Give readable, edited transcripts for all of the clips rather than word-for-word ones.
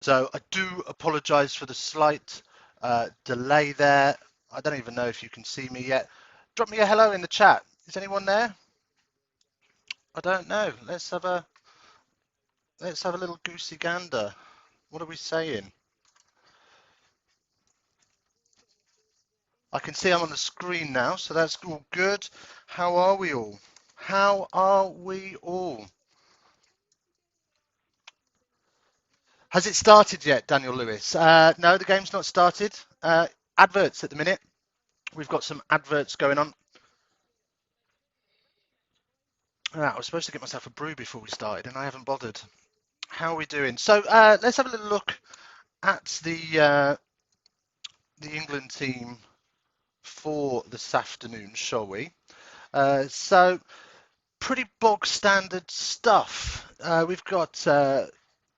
So I do apologise for the slight delay there. I don't even know if you can see me yet. Drop me a hello in the chat. Is anyone there? I don't know. Let's have a little goosey gander. What are we saying? I can see I'm on the screen now, so that's all good. How are we all? How are we all? Has it started yet, Daniel Lewis? No, the game's not started. Adverts at the minute. We've got some adverts going on. I was supposed to get myself a brew before we started, and I haven't bothered. How are we doing? So let's have a little look at the England team for this afternoon, shall we? So pretty bog standard stuff. We've got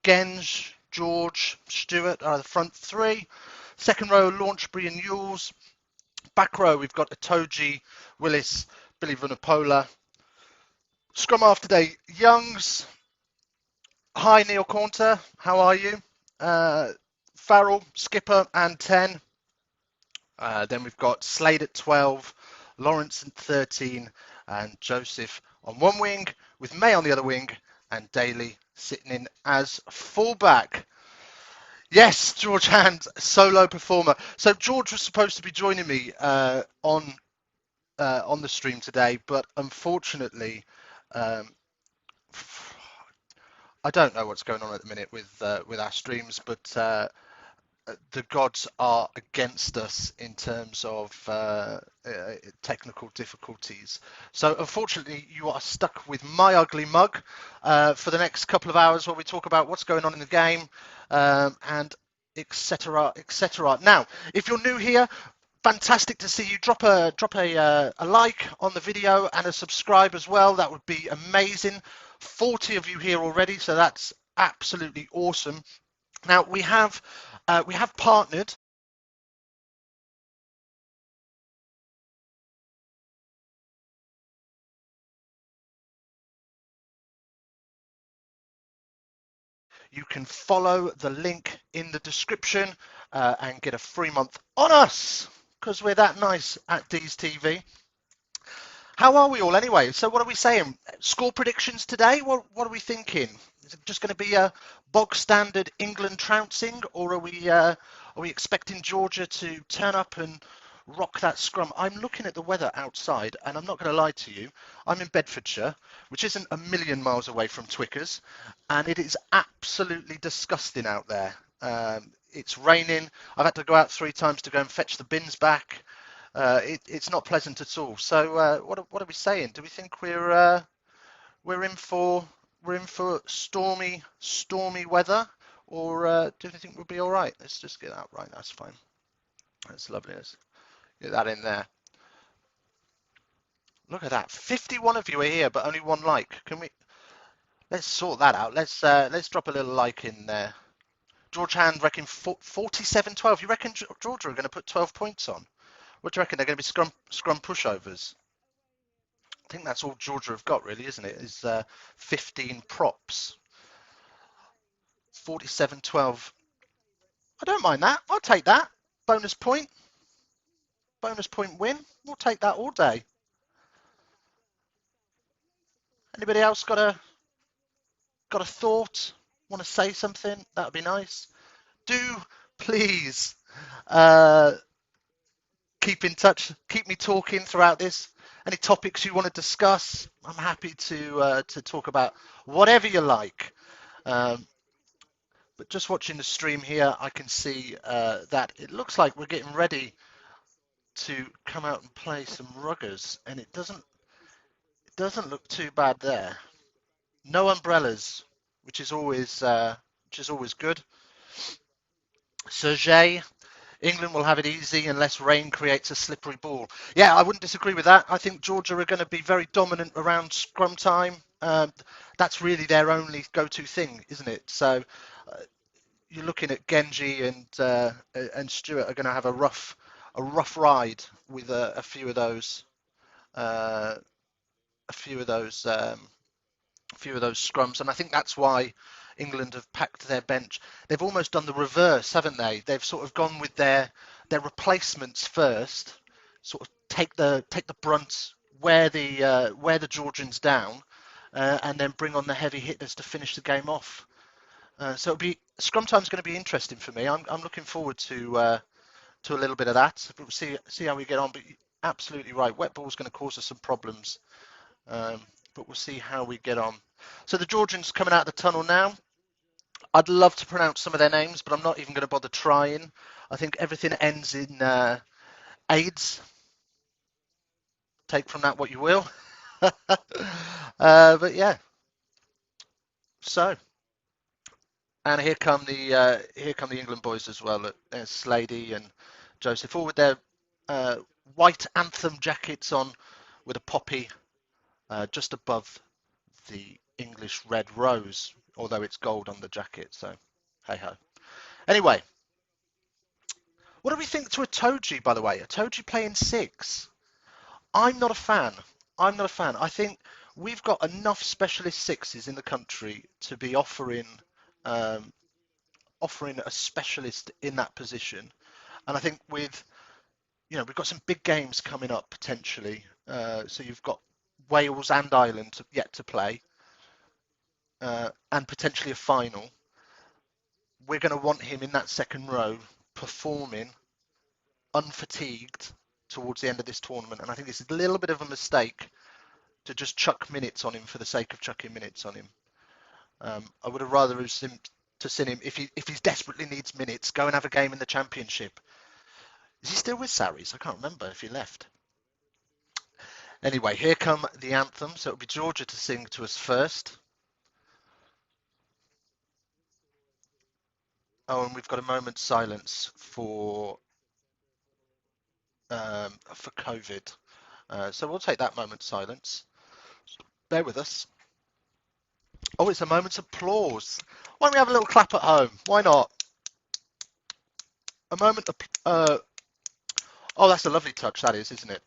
Genge, George, Stewart are the front three. Second row, Launchbury and Yules. Back row, we've got Itoji, Willis, Billy Vunipola. Scrum half today, Youngs. Hi, Neil Caunter. How are you? Farrell, skipper, and 10. Then we've got Slade at 12, Lawrence at 13, and Joseph on one wing, with May on the other wing, and Daly sitting in as fullback. Yes, George Hand, solo performer. So George was supposed to be joining me on the stream today, but unfortunately, um, I don't know what's going on at the minute with our streams, but the gods are against us in terms of technical difficulties. So unfortunately, you are stuck with my ugly mug for the next couple of hours while we talk about what's going on in the game and etc. etc. Now, if you're new here, fantastic to see you. Drop a like on the video and a subscribe as well. That would be amazing. 40 of you here already, so that's absolutely awesome. Now we have partnered. You can follow the link in the description and get a free month on us because we're that nice at Dees TV. How are we all anyway? So what are we saying? Score predictions today? What are we thinking? Is it just going to be a bog standard England trouncing, or are we expecting Georgia to turn up and rock that scrum? I'm looking at the weather outside, and I'm not going to lie to you. I'm in Bedfordshire, which isn't a million miles away from Twickers, and it is absolutely disgusting out there. It's raining. I've had to go out 3 times to go and fetch the bins back. It's not pleasant at all. So what are we saying? Do we think we're in for stormy weather, or do you think we'll be all right? Let's just get that right. That's fine. That's lovely. Let's get that in there. Look at that. 51 of you are here, but only one like. Can we? Let's sort that out. Let's drop a little like in there. George Hand reckon 47-12. You reckon Georgia are going to put 12 points on? What do you reckon? They're going to be scrum pushovers. I think that's all Georgia have got, really, isn't it? Is 15 props. 47-12. I don't mind that. I'll take that. Bonus point. Bonus point win. We'll take that all day. Anybody else got a thought? Want to say something? That would be nice. Do please uh, keep in touch. Keep me talking throughout this. Any topics you want to discuss? I'm happy to talk about whatever you like. Um, But just watching the stream here, I can see that it looks like we're getting ready to come out and play some ruggers, and it doesn't look too bad there. No umbrellas, which is always good. Sergey, England will have it easy unless rain creates a slippery ball. Yeah, I wouldn't disagree with that. I think Georgia are going to be very dominant around scrum time. That's really their only go-to thing, isn't it? So you're looking at Genji and Stewart are going to have a rough ride with a few of those a few of those scrums, and I think that's why England have packed their bench. They've almost done the reverse, haven't they? They've sort of gone with their replacements first, sort of take the brunt, wear the Georgians down, and then bring on the heavy hitters to finish the game off. So it'll be scrum time's going to be interesting for me. I'm looking forward to a little bit of that. We'll see how we get on. But you're absolutely right, wet ball's going to cause us some problems. But we'll see how we get on. So the Georgians coming out of the tunnel now. I'd love to pronounce some of their names, but I'm not even going to bother trying. I think everything ends in AIDS. Take from that what you will. But yeah, so. And here come the England boys as well. Look, there's Slady and Joseph, all with their white anthem jackets on, with a poppy just above the English red rose, although it's gold on the jacket. So, hey ho. Anyway, what do we think to a Toji, by the way? A Toji playing six. I'm not a fan. I'm not a fan. I think we've got enough specialist sixes in the country to be um, offering a specialist in that position. And I think we've got some big games coming up potentially. So you've got Wales and Ireland yet to play, and potentially a final. We're going to want him in that second row performing unfatigued towards the end of this tournament. And I think it's a little bit of a mistake to just chuck minutes on him for the sake of chucking minutes on him. I would have rather seen him if he desperately needs minutes, go and have a game in the championship. Is he still with Sarries? I can't remember if he left. Anyway, here come the anthem. So it'll be Georgia to sing to us first. Oh, and we've got a moment's silence for COVID. So we'll take that moment's silence. Bear with us. Oh, it's a moment's applause. Why don't we have a little clap at home? Why not? A moment of, oh, that's a lovely touch, that is, isn't it?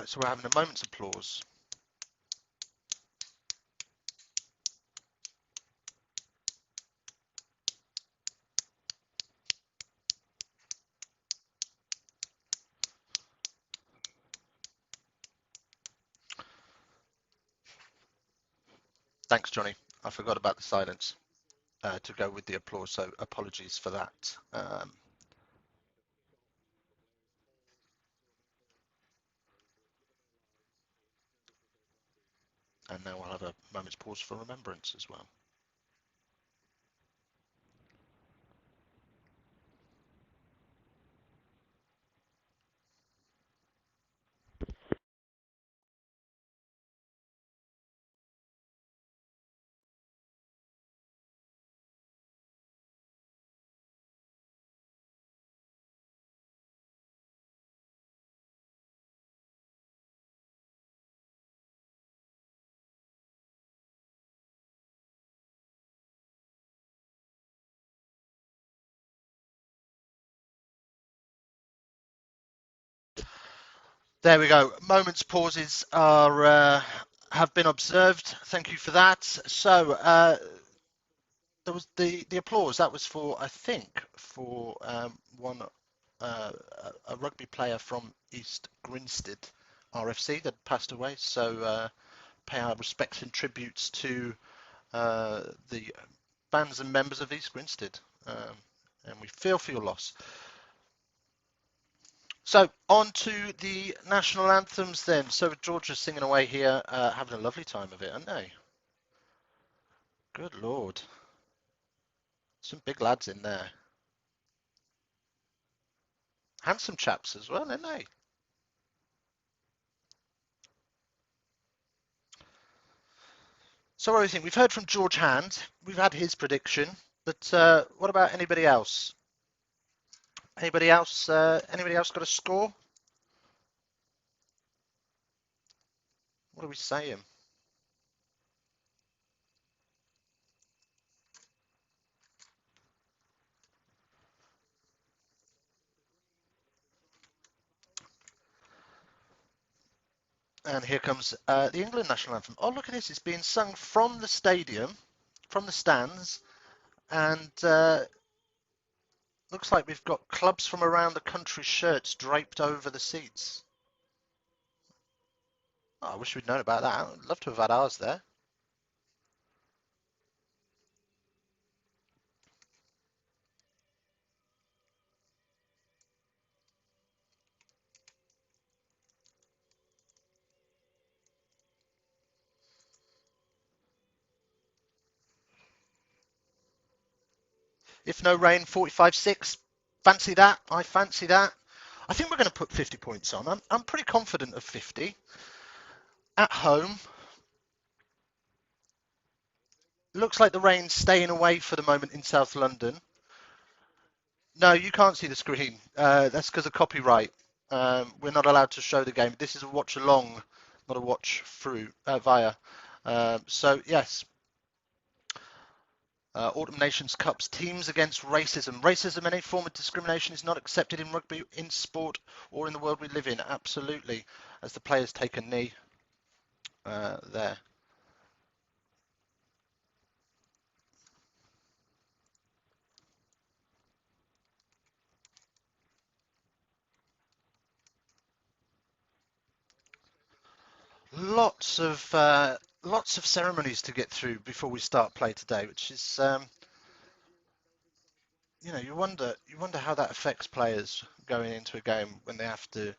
So we're having a moment's applause. Thanks, Johnny. I forgot about the silence to go with the applause, so apologies for that. And now we'll have a moment's pause for remembrance as well. There we go. Moments pauses are have been observed. Thank you for that. So there was the applause. That was for, I think, for one a rugby player from East Grinstead RFC that passed away. So pay our respects and tributes to the bands and members of East Grinstead, and we feel for your loss. So on to the national anthems then. So Georgia's singing away here, having a lovely time of it, aren't they? Good Lord. Some big lads in there. Handsome chaps as well, aren't they? So what do you think? We've heard from George Hand. We've had his prediction. But what about anybody else? Anybody else? Anybody else got a score? What are we saying? And here comes the England national anthem. Oh, look at this. It's being sung from the stadium, from the stands. And looks like we've got clubs from around the country shirts draped over the seats. Oh, I wish we'd known about that. I'd love to have had ours there. If no rain, 45-6. Fancy that. I fancy that. I think we're going to put 50 points on. I'm pretty confident of 50. At home, looks like the rain's staying away for the moment in South London. No, you can't see the screen. That's because of copyright. We're not allowed to show the game. This is a watch along, not a watch through via. So yes, Autumn Nations Cups, teams against racism. Racism, any form of discrimination, is not accepted in rugby, in sport, or in the world we live in. Absolutely, as the players take a knee there. Lots of ceremonies to get through before we start play today, which is you wonder how that affects players going into a game when they have to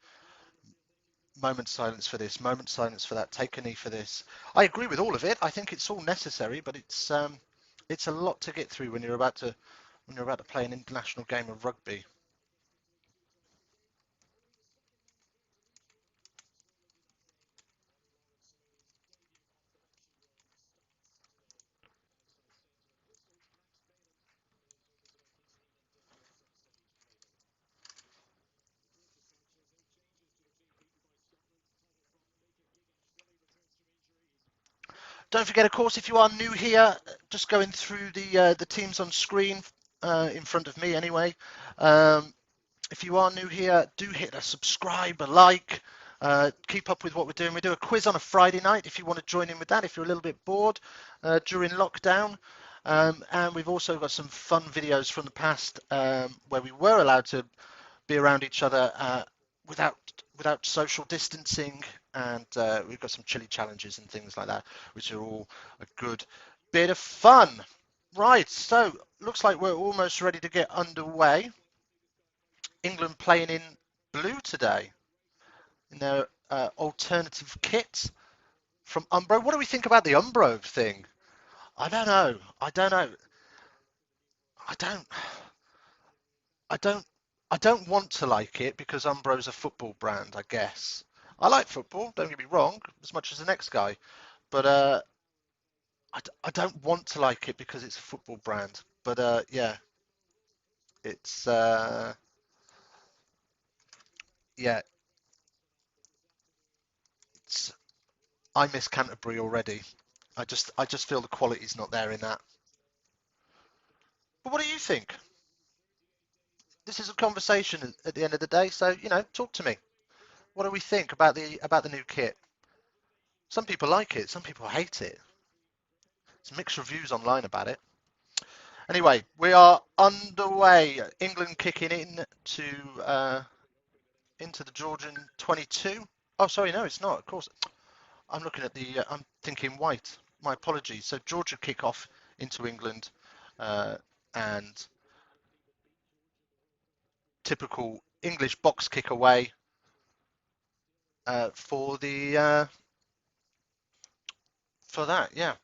moment silence for this, moment silence for that, take a knee for this. I agree with all of it. I think it's all necessary, but it's a lot to get through when you're about to play an international game of rugby. Don't forget, of course, if you are new here, just going through the teams on screen in front of me anyway. Um, if you are new here, do hit a subscribe, a like, keep up with what we're doing. We do a quiz on a Friday night if you want to join in with that, if you're a little bit bored during lockdown. And we've also got some fun videos from the past where we were allowed to be around each other without social distancing, and we've got some chili challenges and things like that, which are all a good bit of fun. Right, so looks like we're almost ready to get underway. England playing in blue today in their alternative kit from Umbro. What do we think about the Umbro thing? I don't know. I don't know. I don't. I don't. I don't want to like it because Umbro's a football brand, I guess. I like football. Don't get me wrong, as much as the next guy, but I don't want to like it because it's a football brand. But yeah, it's yeah, it's. I miss Canterbury already. I just feel the quality's not there in that. But what do you think? This is a conversation at the end of the day, so talk to me. What do we think about the new kit? Some people like it, some people hate it. There's mixed reviews online about it. Anyway, we are underway. England kicking in to into the Georgian 22. Oh, sorry, no, it's not. Of course, I'm looking at the. I'm thinking white. My apologies. So Georgia kickoff into England, uh, and typical English box kick away for the for that. Yeah,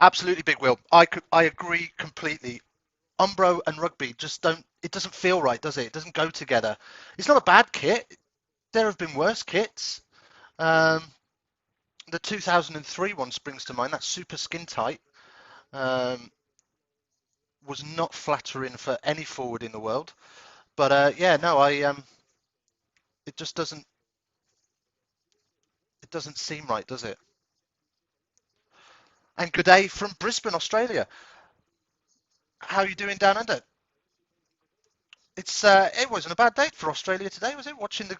absolutely, Big Will. I agree completely. Umbro and rugby just don't. It doesn't feel right, does it? It doesn't go together. It's not a bad kit. There have been worse kits. Um, the 2003 one springs to mind. That's super skin tight. Um, was not flattering for any forward in the world. But yeah, no, it just doesn't seem right, does it? And good day from Brisbane, Australia. How are you doing down under? It wasn't a bad day for Australia today, was it? Watching uh,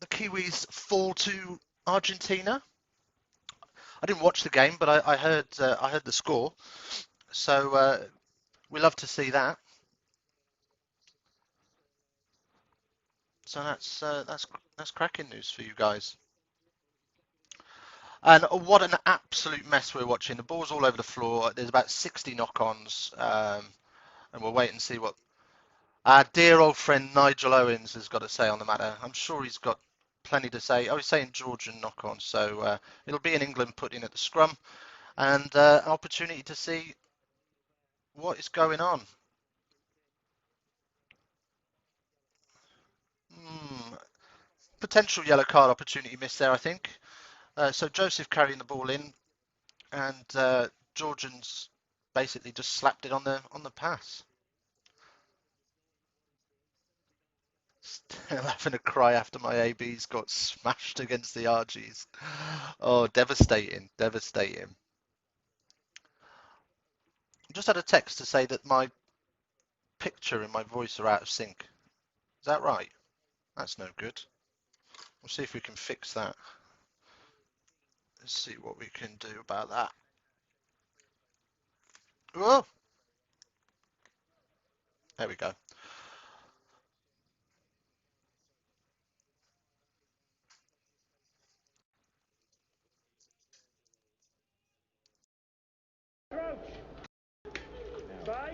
the Kiwis fall to Argentina. I didn't watch the game, but I heard the score. So we love to see that. So that's cracking news for you guys. And what an absolute mess we're watching. The ball's all over the floor. There's about 60 knock-ons, and we'll wait and see what our dear old friend Nigel Owens has got to say on the matter. I'm sure he's got plenty to say. Oh, he's saying Georgian knock-on, so it'll be in England put in at the scrum, and an opportunity to see what is going on. Potential yellow card opportunity missed there, I think. So Joseph carrying the ball in, and Georgians basically just slapped it on the pass. Still having a cry after my ABs got smashed against the RGs. Oh, devastating, devastating. Just had a text to say that my picture and my voice are out of sync. Is that right? That's no good. We'll see if we can fix that. Let's see what we can do about that. Whoa! There we go.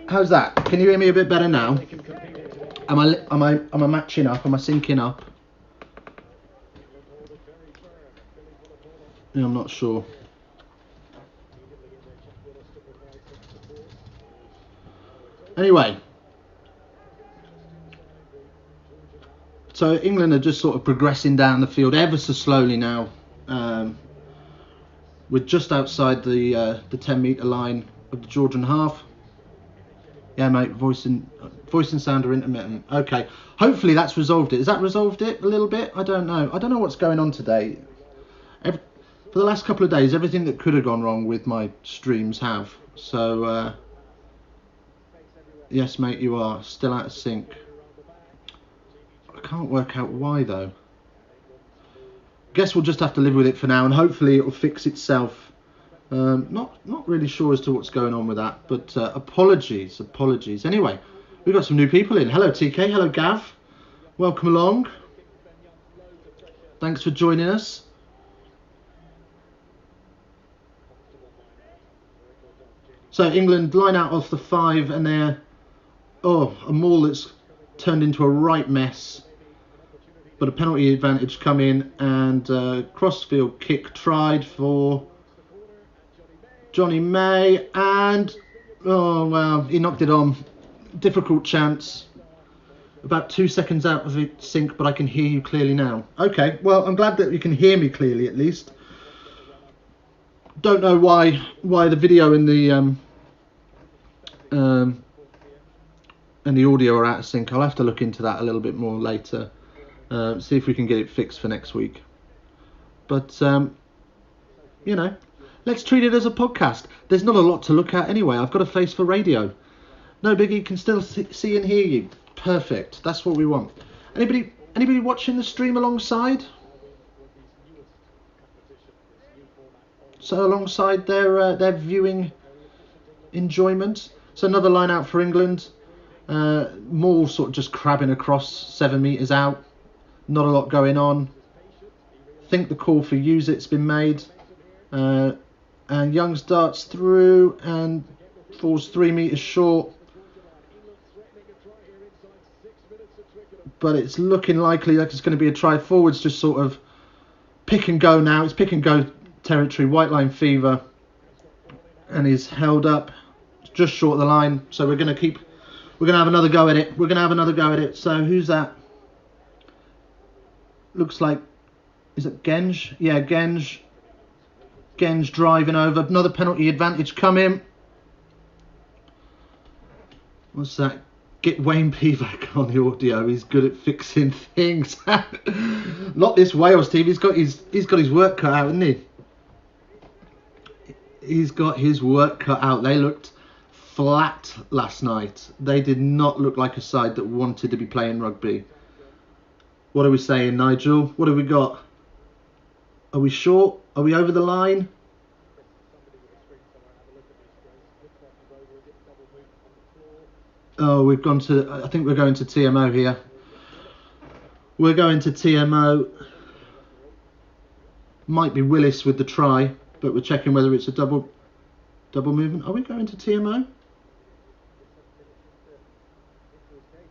How's that? Can you hear me a bit better now? Am I matching up? Am I syncing up? Yeah, I'm not sure. Anyway, so England are just sort of progressing down the field ever so slowly now. We're just outside the 10-metre line of the Georgian half. Yeah, mate, voice and sound are intermittent. Okay, hopefully that's resolved it. Has that resolved it a little bit? I don't know. I don't know what's going on today. For the last couple of days, everything that could have gone wrong with my streams have. So, yes, mate, you are still out of sync. I can't work out why, though. Guess we'll just have to live with it for now, and hopefully it'll fix itself. Not really sure as to what's going on with that, but apologies. Anyway, we've got some new people in. Hello, TK. Hello, Gav. Welcome along. Thanks for joining us. So England line out off the 5, and they're a maul that's turned into a right mess. But a penalty advantage come in, and crossfield kick tried for Johnny May, and oh well, he knocked it on. Difficult chance. About 2 seconds out of it sync, but I can hear you clearly now. Okay, well, I'm glad that you can hear me clearly at least. Don't know why the video and the audio are out of sync. I'll have to look into that a little bit more later. See if we can get it fixed for next week. But you know, let's treat it as a podcast. There's not a lot to look at anyway. I've got a face for radio. No biggie, can still see and hear you. Perfect. That's what we want. Anybody watching the stream alongside? So alongside their viewing enjoyment. So another line out for England. More sort of just crabbing across 7 metres out. Not a lot going on. I think the call for use it's been made. And Youngs darts through and falls 3 metres short. But it's looking likely like it's going to be a try. Forwards just sort of pick and go now. It's pick and go territory. White line fever. And he's held up just short of the line. So we're going to have another go at it. So who's that? Looks like, is it Genge? Yeah, Genge driving over. Another penalty advantage come in. What's that? Get Wayne P back on the audio. He's good at fixing things. Not this Wales team. He's got his work cut out, hasn't he? He's got his work cut out. They looked flat last night. They did not look like a side that wanted to be playing rugby. What are we saying, Nigel? What have we got? Are we short? Are we over the line? Oh, we've gone to... I think we're going to TMO here. We're going to TMO. Might be Willis with the try, but we're checking whether it's a double movement. Are we going to TMO?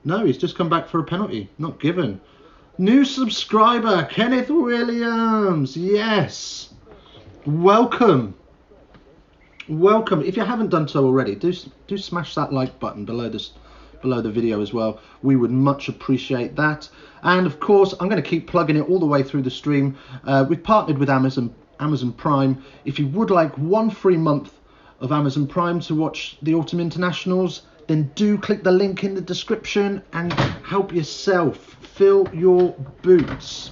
No, he's just come back for a penalty. Not given. New subscriber, Kenneth Williams. Yes. Welcome. Welcome. If you haven't done so already, do smash that like button below the video as well. We would much appreciate that. And of course, I'm going to keep plugging it all the way through the stream. We've partnered with Amazon Prime. If you would like 1 free month of Amazon Prime to watch the Autumn Internationals, then do click the link in the description and help yourself. Fill your boots.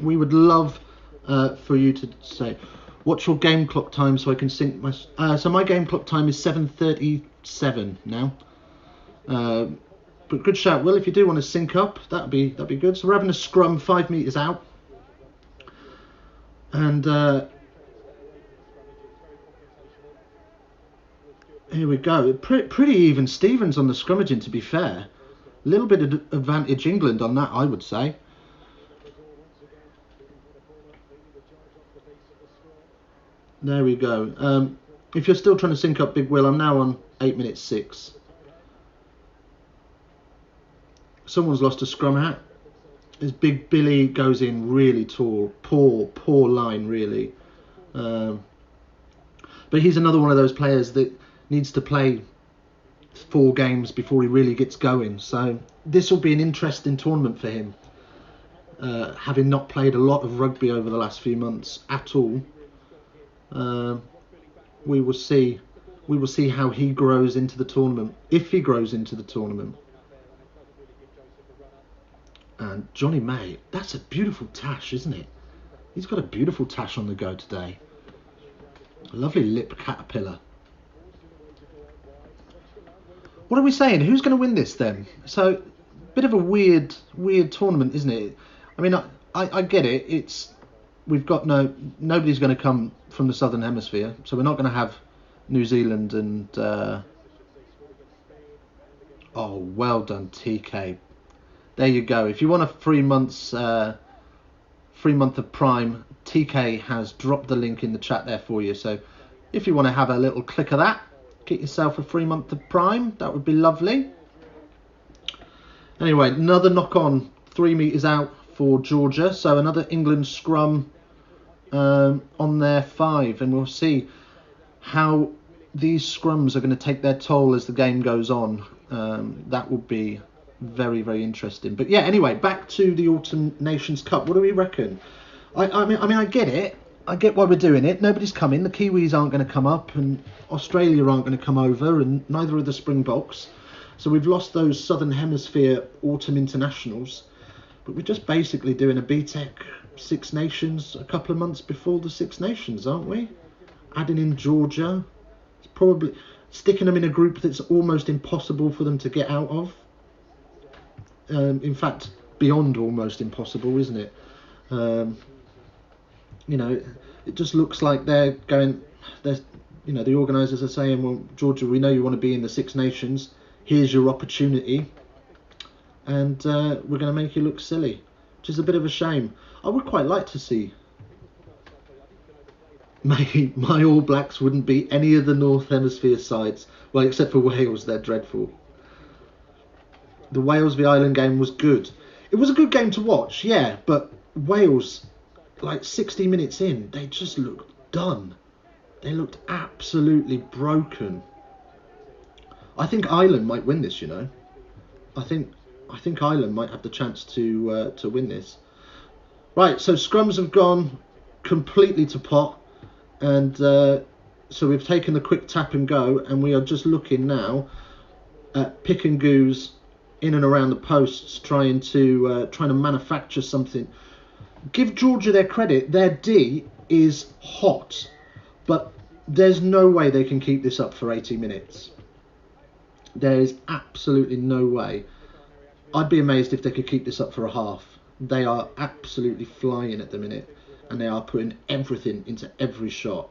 We would love for you to say, what's your game clock time so I can sync my... so my game clock time is 7:37 now. But good shout, Will. If you do want to sync up, that'd be good. So we're having a scrum 5 meters out. And here we go. Pretty even Stevens on the scrummaging, to be fair. A little bit of advantage England on that, I would say. There we go. If you're still trying to sync up, Big Will, I'm now on 8 minutes 6. Someone's lost a scrum hat. As Big Billy goes in really tall. Poor line, really. But he's another one of those players that needs to play 4 games before he really gets going. So this will be an interesting tournament for him. Having not played a lot of rugby over the last few months at all. We will see how he grows into the tournament, if he grows into the tournament. And Johnny May, that's a beautiful tash, isn't it? He's got a beautiful tash on the go today. A lovely lip caterpillar. What are we saying? Who's going to win this then? So, bit of a weird tournament, isn't it? I mean, I get it. We've got nobody's going to come from the Southern Hemisphere, so we're not going to have New Zealand and oh, well done, TK. There you go. If you want a 3 month of Prime, TK has dropped the link in the chat there for you. So if you want to have a little click of that, get yourself a 3 month of Prime. That would be lovely. Anyway, another knock on 3 meters out for Georgia. So another England scrum on their 5, and we'll see how these scrums are going to take their toll as the game goes on. That will be very, very interesting. But yeah, anyway, back to the Autumn Nations Cup. What do we reckon? I mean, I get it. I get why we're doing it. Nobody's coming. The Kiwis aren't going to come up, and Australia aren't going to come over, and neither are the Springboks. So we've lost those Southern Hemisphere Autumn Internationals. But we're just basically doing a BTEC Six Nations a couple of months before the Six Nations, aren't we? Adding in Georgia. It's probably sticking them in a group that's almost impossible for them to get out of. In fact, beyond almost impossible, isn't it? You know, it just looks like they're going... You know, the organisers are saying, well, Georgia, we know you want to be in the Six Nations. Here's your opportunity. And we're going to make you look silly, which is a bit of a shame. I would quite like to see my All Blacks wouldn't beat any of the North Hemisphere sides. Well, except for Wales, they're dreadful. The Wales v Ireland game was good. It was a good game to watch, yeah, but Wales, like 60 minutes in, they just looked done. They looked absolutely broken. I think Ireland might win this, you know. I think Ireland might have the chance to win this. Right, so scrums have gone completely to pot, and so we've taken the quick tap and go, and we are just looking now. pick and goos in and around the posts, trying to manufacture something. Give Georgia their credit. Their D is hot, but there's no way they can keep this up for 80 minutes. There is absolutely no way. I'd be amazed if they could keep this up for a half. They are absolutely flying at the minute, and they are putting everything into every shot.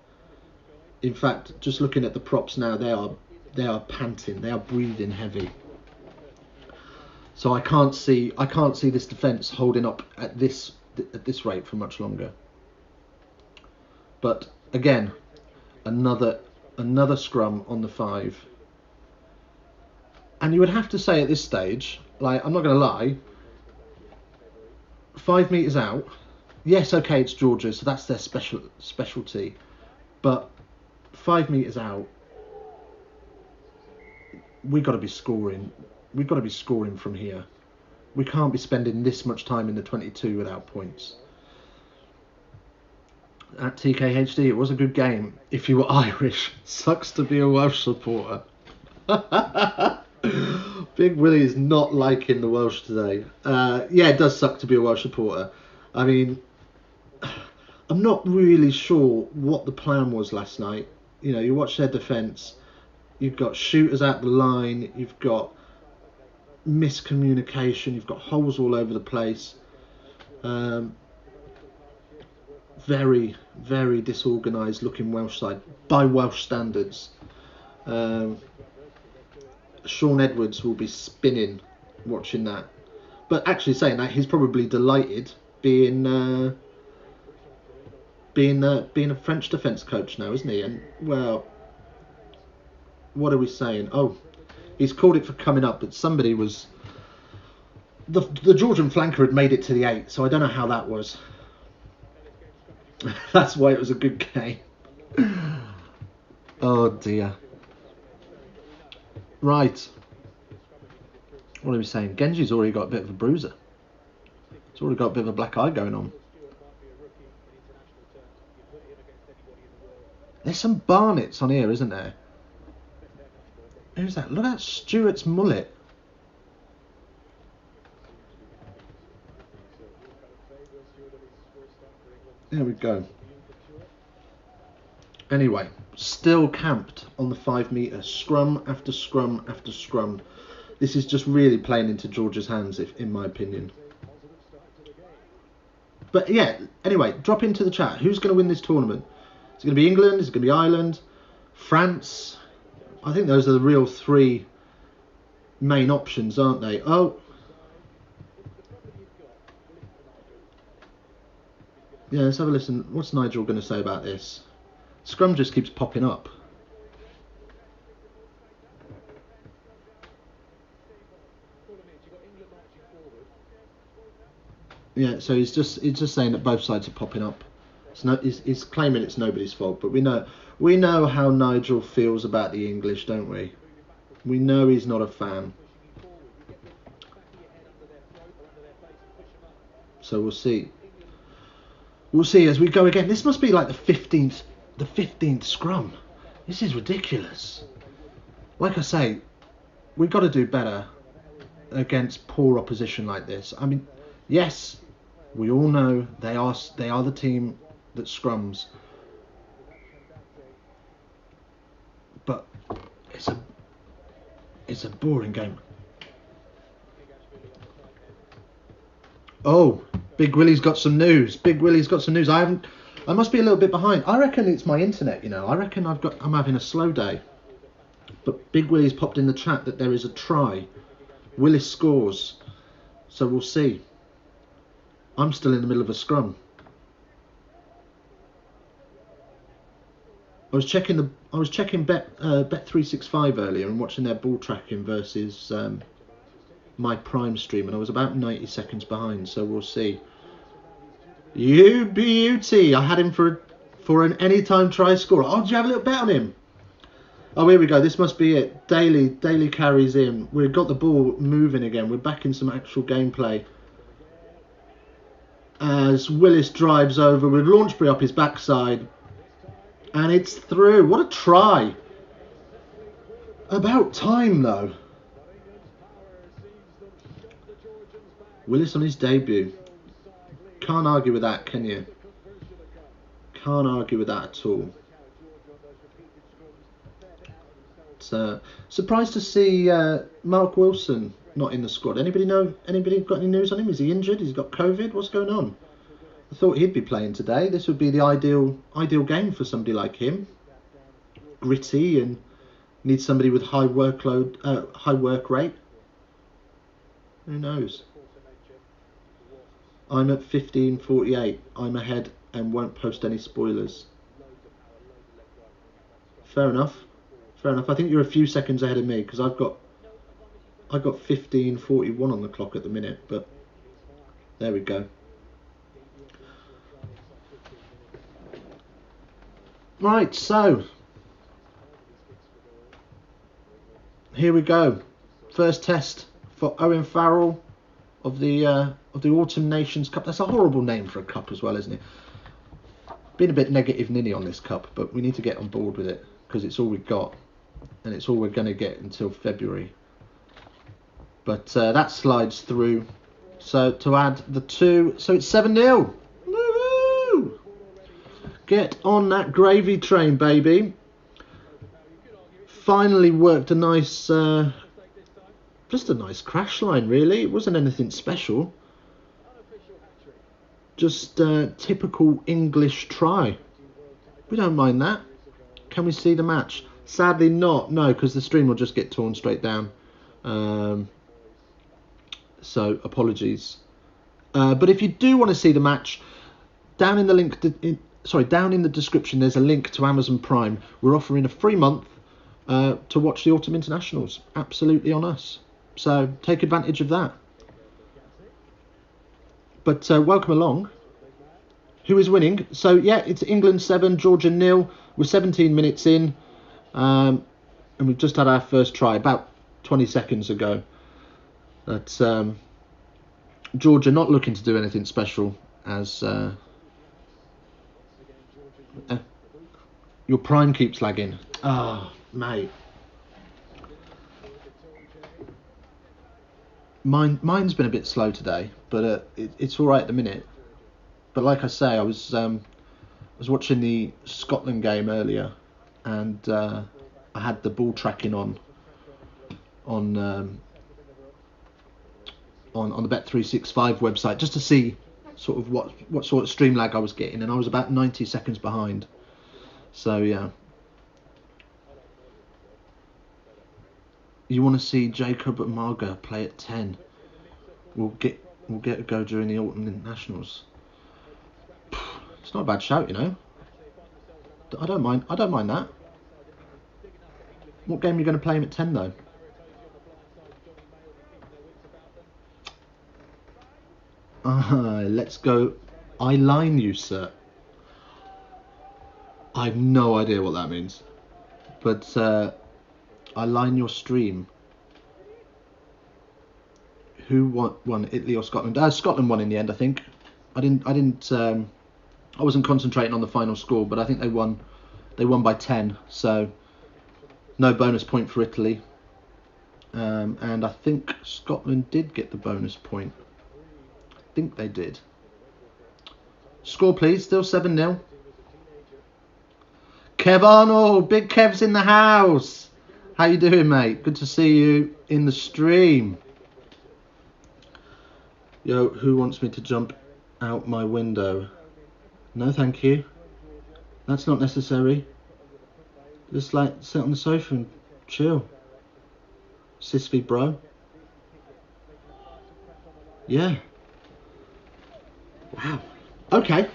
In fact, just looking at the props now, they are panting. They are breathing heavy. So I can't see this defence holding up at this rate for much longer. But again, another scrum on the 5. And you would have to say at this stage, like, I'm not going to lie, 5 metres out, yes, okay, it's Georgia, so that's their specialty, but 5 metres out, we've got to be scoring. We've got to be scoring from here. We can't be spending this much time in the 22 without points. At TKHD, it was a good game. If you were Irish, sucks to be a Welsh supporter. Big Willie is not liking the Welsh today. Yeah, it does suck to be a Welsh supporter. I mean, I'm not really sure what the plan was last night. You know, you watch their defence. You've got shooters at the line. You've got miscommunication. You've got holes all over the place. Very, very disorganised looking Welsh side by Welsh standards. Sean Edwards will be spinning watching that. But actually saying that, he's probably delighted being a French defence coach now, isn't he? And, well, what are we saying? Oh, he's called it for coming up, but somebody was... The Georgian flanker had made it to the 8, so I don't know how that was. That's why it was a good game. Oh, dear. Right. What are we saying? Genji's already got a bit of a bruiser. He's already got a bit of a black eye going on. There's some Barnetts on here, isn't there? Who's that? Look at Stuart's mullet. There we go. Anyway, still camped on the 5 metre. Scrum after scrum after scrum. This is just really playing into Georgia's hands, in my opinion. But yeah, anyway, drop into the chat. Who's going to win this tournament? Is it going to be England? Is it going to be Ireland? France? I think those are the real 3 main options, aren't they? Oh. Yeah, let's have a listen. What's Nigel going to say about this? Scrum just keeps popping up. Yeah, so he's just saying that both sides are popping up. He's claiming it's nobody's fault, but we know how Nigel feels about the English, don't we? We know he's not a fan. So we'll see. We'll see as we go again. This must be like the 15th scrum. This is ridiculous. Like I say, we've got to do better against poor opposition like this. I mean, yes, we all know they are the team that scrums, but it's a boring game. Oh, Big Willie's got some news. Big Willie's got some news. I must be a little bit behind. I reckon it's my internet, you know. I reckon I'm having a slow day. But Big Willie's popped in the chat that there is a try. Willis scores. So we'll see. I'm still in the middle of a scrum. I was checking Bet365 earlier and watching their ball tracking versus my Prime stream, and I was about 90 seconds behind, so we'll see. You beauty! I had him for an anytime try scorer. Oh, did you have a little bet on him? Oh, here we go. This must be it. Daly carries in. We've got the ball moving again. We're back in some actual gameplay. As Willis drives over with Launchbury up his backside. And it's through. What a try. About time, though. Willis on his debut. Can't argue with that, can you? Can't argue with that at all. So, surprised to see Mark Wilson not in the squad. Anybody got any news on him? Is he injured? Has he got COVID? What's going on? I thought he'd be playing today. This would be the ideal game for somebody like him. Gritty and needs somebody with high work rate. Who knows? I'm at 15:48. I'm ahead and won't post any spoilers. Fair enough. I think you're a few seconds ahead of me because I've got 15:41 on the clock at the minute. But there we go. Right, so here we go. First test for Owen Farrell of the Autumn Nations Cup. That's a horrible name for a cup as well, isn't it? Been a bit negative ninny on this cup, but we need to get on board with it because it's all we've got and it's all we're going to get until February. But that slides through. So to add the 2, so it's 7-0. Woo-hoo! Get on that gravy train, baby. Finally worked a nice, just a nice crash line, really. It wasn't anything special. Just typical English try. We don't mind that. Can we see the match? Sadly not, no, because the stream will just get torn straight down. So apologies. But if you do want to see the match, down in the link, down in the description, there's a link to Amazon Prime. We're offering a free month to watch the Autumn Internationals. Absolutely on us. So take advantage of that. But welcome along. Who is winning? So yeah, it's England 7, Georgia 0. We're 17 minutes in, and we've just had our first try about 20 seconds ago. That's Georgia not looking to do anything special as your prime keeps lagging. Ah, mate. Mine's been a bit slow today, but it's all right at the minute. But like I say, I was watching the Scotland game earlier, and I had the ball tracking on the Bet365 website just to see sort of what sort of stream lag I was getting, and I was about 90 seconds behind. So yeah. You want to see Jacob and Marga play at 10? We'll get a go during the Autumn Internationals. It's not a bad shout, you know. I don't mind that. What game are you going to play him at 10 though? Let's go. I line you, sir. I have no idea what that means, but I line your stream. Who won, Italy or Scotland? Scotland won in the end, I think. I wasn't concentrating on the final score, but I think they won. They won by 10, so no bonus point for Italy. And I think Scotland did get the bonus point. I think they did. Score, please. Still 7-0. Kev Arnold, Big Kev's in the house. How you doing, mate? Good to see you in the stream. Yo, who wants me to jump out my window? No, thank you. That's not necessary. Just like sit on the sofa and chill. Sisfy, bro. Yeah. Wow. Okay.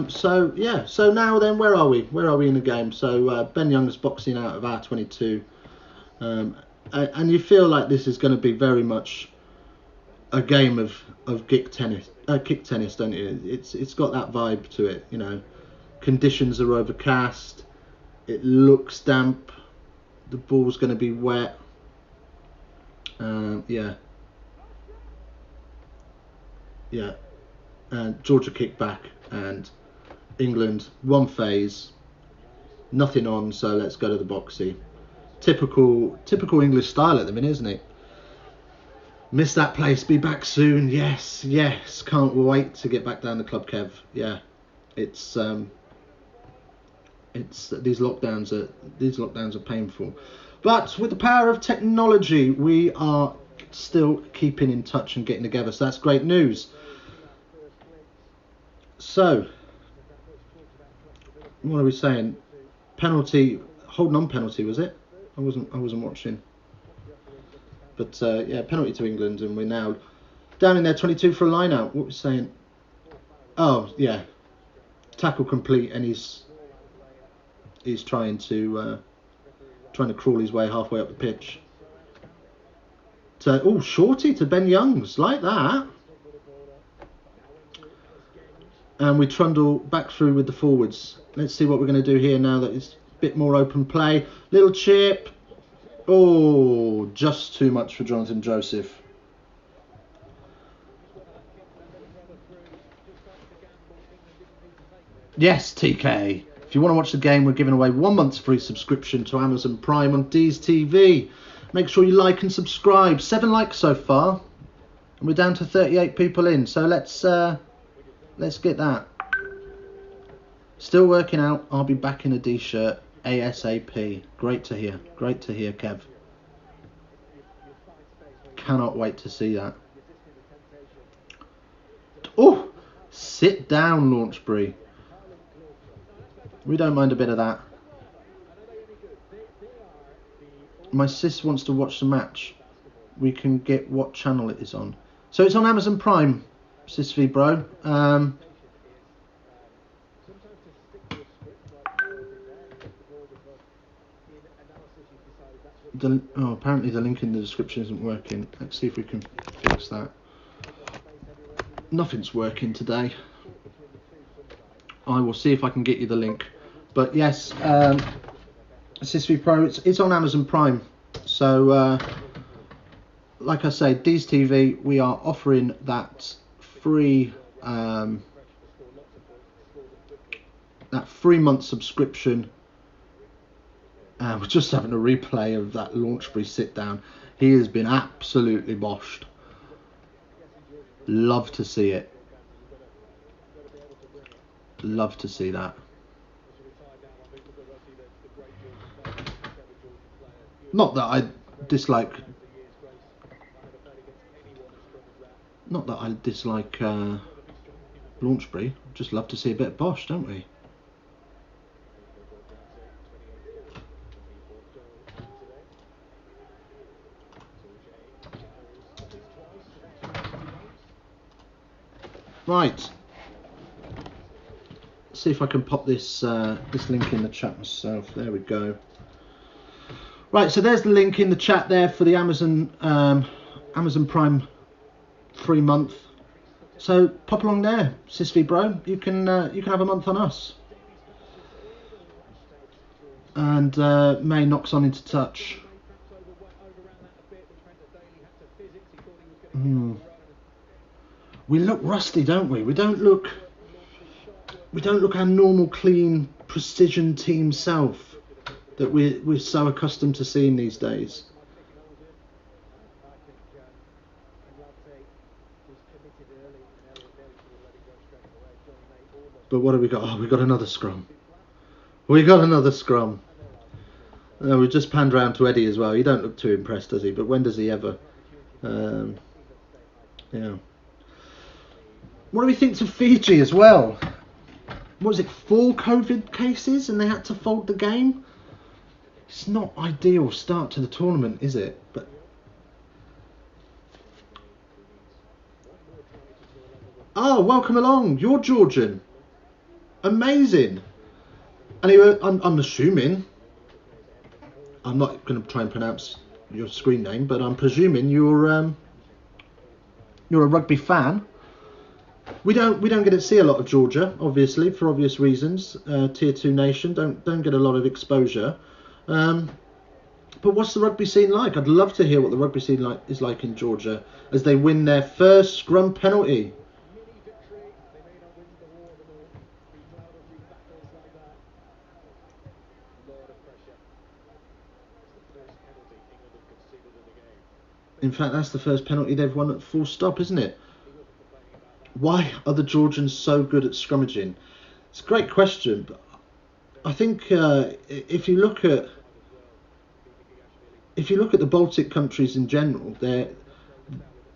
So yeah. So now then, where are we? Where are we in the game? So Ben Young's boxing out of R22, and you feel like this is going to be very much a game of kick tennis, don't you? It's got that vibe to it, you know. Conditions are overcast. It looks damp. The ball's going to be wet. Yeah. And Georgia kicked back, and England one phase, nothing on. So let's go to the boxy. Typical English style at the minute, isn't it? Miss that place. Be back soon. Yes, yes. Can't wait to get back down the club, Kev. Yeah, it's these lockdowns are painful, but with the power of technology, we are still keeping in touch and getting together. So that's great news. So, what are we saying? Penalty, holding on penalty, was it? I wasn't watching. But yeah, penalty to England, and we're now down in there 22 for a line out. What was saying? Oh yeah, tackle complete, and he's trying to crawl his way halfway up the pitch. So, shorty to Ben Youngs, like that. And we trundle back through with the forwards. Let's see what we're going to do here now that it's a bit more open play. Little chip. Oh, just too much for Jonathan Joseph. Yes, TK. If you want to watch the game, we're giving away 1 month's free subscription to Amazon Prime on Dees TV. Make sure you like and subscribe. 7 likes so far, and we're down to 38 people in. So let's get that. Still working out. I'll be back in a D shirt ASAP. Great to hear. Great to hear, Kev. Cannot wait to see that. Oh, sit down, Launchbury. We don't mind a bit of that. My sis wants to watch the match. We can get what channel it is on. So it's on Amazon Prime, Sis V Bro. Apparently the link in the description isn't working. Let's see if we can fix that. Nothing's working today. I will see if I can get you the link. But yes, SysV Pro, it's on Amazon Prime. So, like I say, Dees TV, we are offering that free 3-month subscription. We're just having a replay of that Launchbury sit down. He has been absolutely boshed. Love to see it. Love to see that. Not that I dislike Launchbury. Just love to see a bit of Bosch, don't we? Right. See if I can pop this this link in the chat myself. There we go. Right, so there's the link in the chat there for the Amazon Prime 3-month. So pop along there, SysV Bro. You can have a month on us. And May knocks on into touch. We look rusty, don't we? We don't look our normal, clean, precision team self that we're so accustomed to seeing these days. But what have we got? Oh, we got another scrum. We got another scrum. We just panned round to Eddie as well. He don't look too impressed, does he? But when does he ever? Yeah. What do we think to Fiji as well? What was it, 4 COVID cases and they had to fold the game? It's not ideal start to the tournament, is it? But welcome along. You're Georgian. Amazing. Anyway, I'm assuming. I'm not going to try and pronounce your screen name, but I'm presuming you're a rugby fan. We don't get to see a lot of Georgia, obviously, for obvious reasons. Tier 2 nation, don't get a lot of exposure. But what's the rugby scene like? I'd love to hear what the rugby scene is like in Georgia as they win their first scrum penalty. In fact, that's the first penalty they've won at full stop, isn't it? Why are the Georgians so good at scrummaging? It's a great question, but I think if you look at the Baltic countries in general, there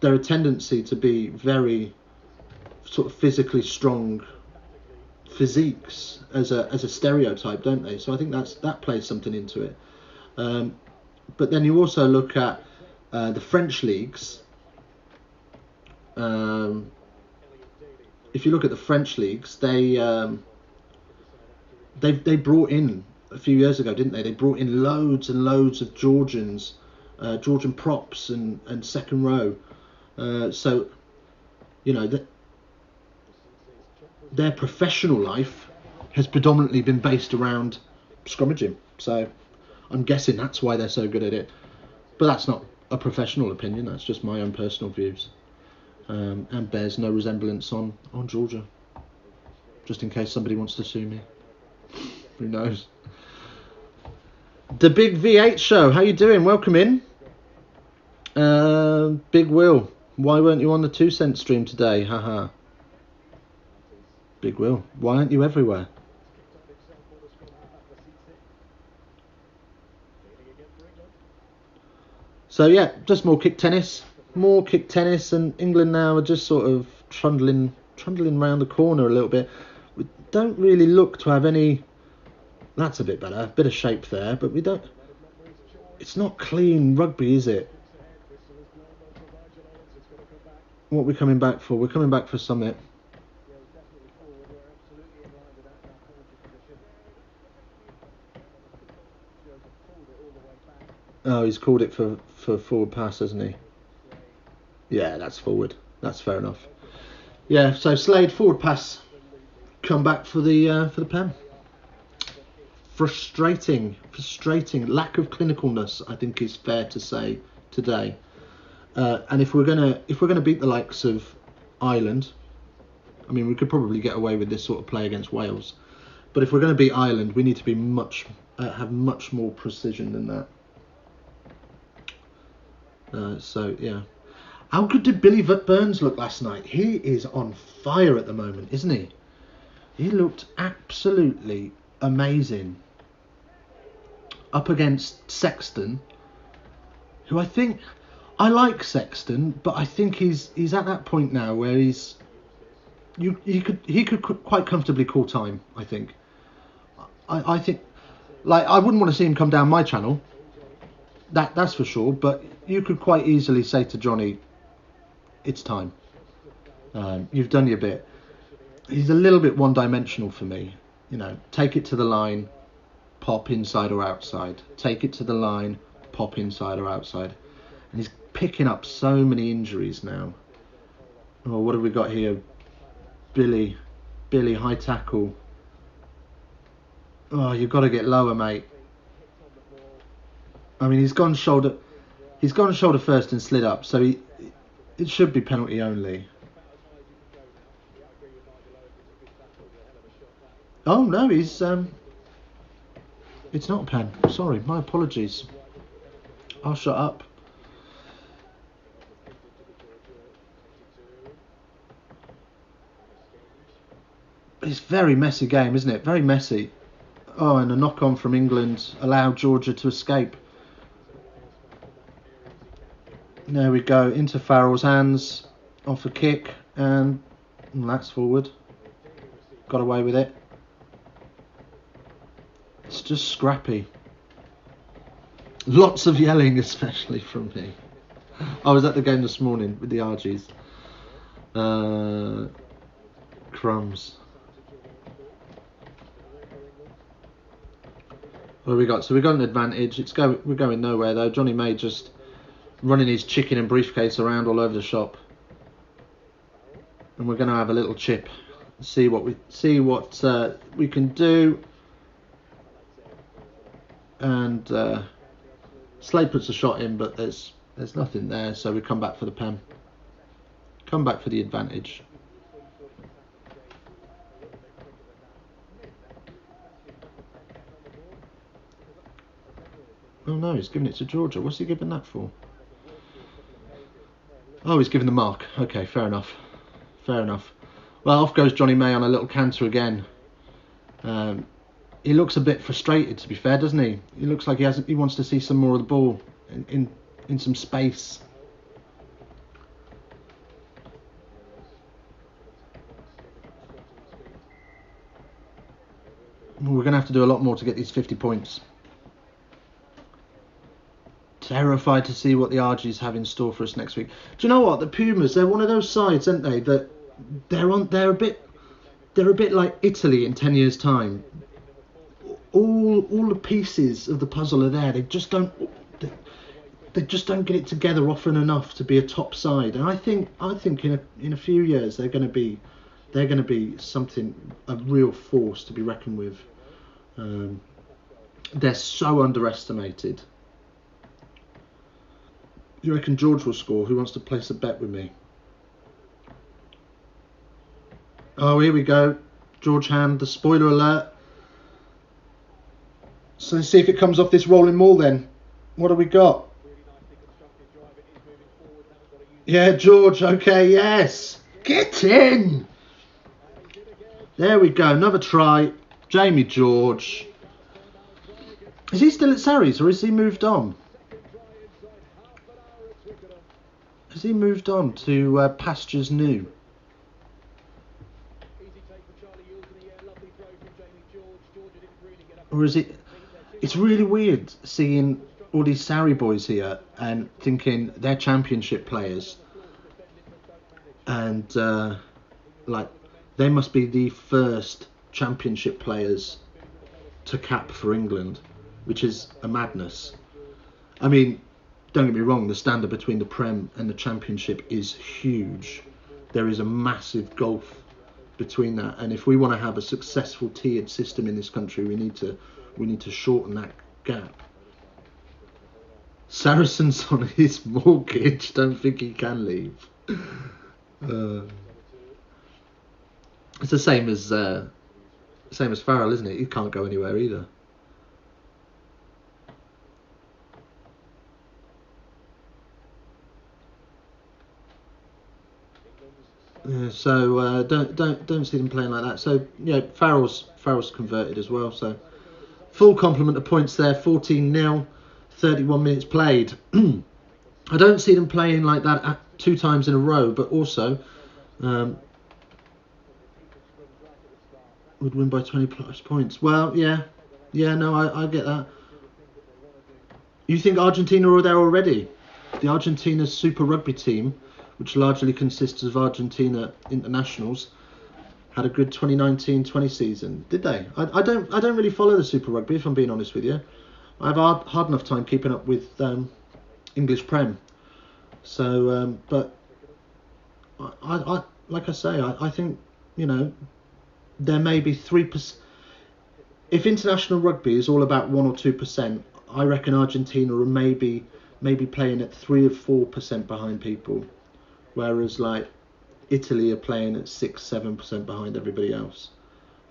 a tendency to be very sort of physically strong physiques as a stereotype, don't they? So I think that plays something into it. But then you also look at the French leagues. If you look at the French leagues, they brought in a few years ago, didn't they? They brought in loads and loads of Georgians, Georgian props and second row. So, you know, their professional life has predominantly been based around scrummaging. So I'm guessing that's why they're so good at it. But that's not a professional opinion. That's just my own personal views. And bears no resemblance on Georgia. Just in case somebody wants to sue me. Who knows? The Big V8 Show. How you doing? Welcome in. Big Will. Why weren't you on the 2 cent stream today? Haha. Big Will. Why aren't you everywhere? So yeah, just more kick tennis. More kick tennis, and England now are just sort of trundling around the corner a little bit. We don't really look to have any. That's a bit better, a bit of shape there, but we don't. It's not clean rugby, is it? What are we coming back for? We're coming back for Summit. Oh, he's called it for forward pass, hasn't he? Yeah, that's forward. That's fair enough. Yeah, so Slade forward pass. Come back for the pen. Frustrating. Lack of clinicalness, I think, is fair to say today. And if we're gonna beat the likes of Ireland, I mean, we could probably get away with this sort of play against Wales. But if we're going to beat Ireland, we need to be have much more precision than that. So yeah, how good did Billy Burns look last night? He is on fire at the moment, isn't he? He looked absolutely amazing. Up against Sexton, who I like Sexton, but I think he's at that point now where he could quite comfortably call time. I think. I think, like, I wouldn't want to see him come down my channel. That's for sure. But you could quite easily say to Johnny, "It's time. You've done your bit." He's a little bit one-dimensional for me. You know, take it to the line, pop inside or outside. Take it to the line, pop inside or outside. And he's picking up so many injuries now. Oh, what have we got here? Billy, high tackle. Oh, you've got to get lower, mate. I mean, he's gone shoulder first and slid up, so it should be penalty only. Oh no, it's not a pen. Sorry, my apologies. I'll shut up. It's a very messy game, isn't it? Very messy. Oh, and a knock-on from England allowed Georgia to escape. There we go, into Farrell's hands, off a kick, and that's forward. Got away with it. It's just scrappy. Lots of yelling, especially from me. I was at the game this morning with the RGs. Crumbs. What have we got? So we got an advantage. We're going nowhere though. Johnny May just running his chicken and briefcase around all over the shop, and we're going to have a little chip. See what we can do. And Slade puts a shot in, but there's nothing there. So we come back for the pen. Come back for the advantage. Oh no, he's giving it to Georgia. What's he giving that for? Oh, he's given the mark. Okay, fair enough. Fair enough. Well, off goes Johnny May on a little canter again. He looks a bit frustrated, to be fair, doesn't he? He looks like he wants to see some more of the ball in some space. We're going to have to do a lot more to get these 50 points. Terrified to see what the RGs have in store for us next week. Do you know what? The Pumas, they're one of those sides, aren't they? That they're a bit like Italy in 10 years' time. All the pieces of the puzzle are there. They just don't get it together often enough to be a top side. And I think in a few years they're going to be a real force to be reckoned with. They're so underestimated. You reckon George will score? Who wants to place a bet with me? Oh, here we go. George Hand, the spoiler alert. So let's see if it comes off this rolling maul then. What do we got? Yeah, George. Okay, yes. Get in. There we go. Another try. Jamie George. Is he still at Sarries or has he moved on? Has he moved on to pastures new? Or is it... It's really weird seeing all these Sarri boys here and thinking they're championship players. And, like, they must be the first championship players to cap for England, which is a madness. I mean, don't get me wrong, the standard between the Prem and the Championship is huge. There is a massive gulf between that, and if we want to have a successful tiered system in this country, we need to shorten that gap. Saracens on his mortgage. Don't think he can leave. It's the same as Farrell, isn't it? He can't go anywhere either. Yeah, so don't see them playing like that. So yeah, Farrell's converted as well. So full complement of points there. 14-0, 31 minutes played. I don't see them playing like that 2 times in a row, but also would win by 20 plus points. Well, yeah, no, I get that. You think Argentina are there already? The Argentina Super Rugby team, which largely consists of Argentina internationals, had a good 2019-20 season, did they? I don't really follow the Super Rugby, if I'm being honest with you. I have a hard enough time keeping up with English Prem. So, but I like I say, I think, you know, there may be 3%. If international rugby is all about 1 or 2%, I reckon Argentina are maybe playing at 3 or 4% behind people. Whereas, like, Italy are playing at 6-7% behind everybody else.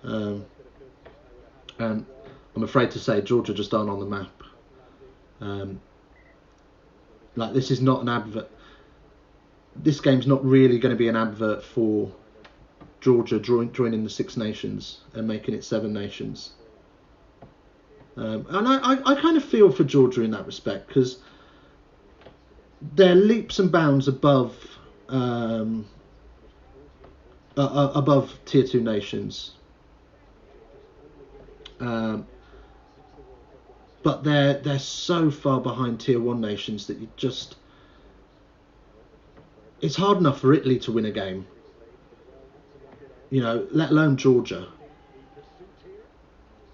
And I'm afraid to say Georgia just aren't on the map. Like, this is not an advert. This game's not really going to be an advert for Georgia joining the 6 nations and making it 7 nations. And I kind of feel for Georgia in that respect, because they're leaps and bounds above tier 2 nations, but they're so far behind tier 1 nations that it's hard enough for Italy to win a game, you know, let alone Georgia.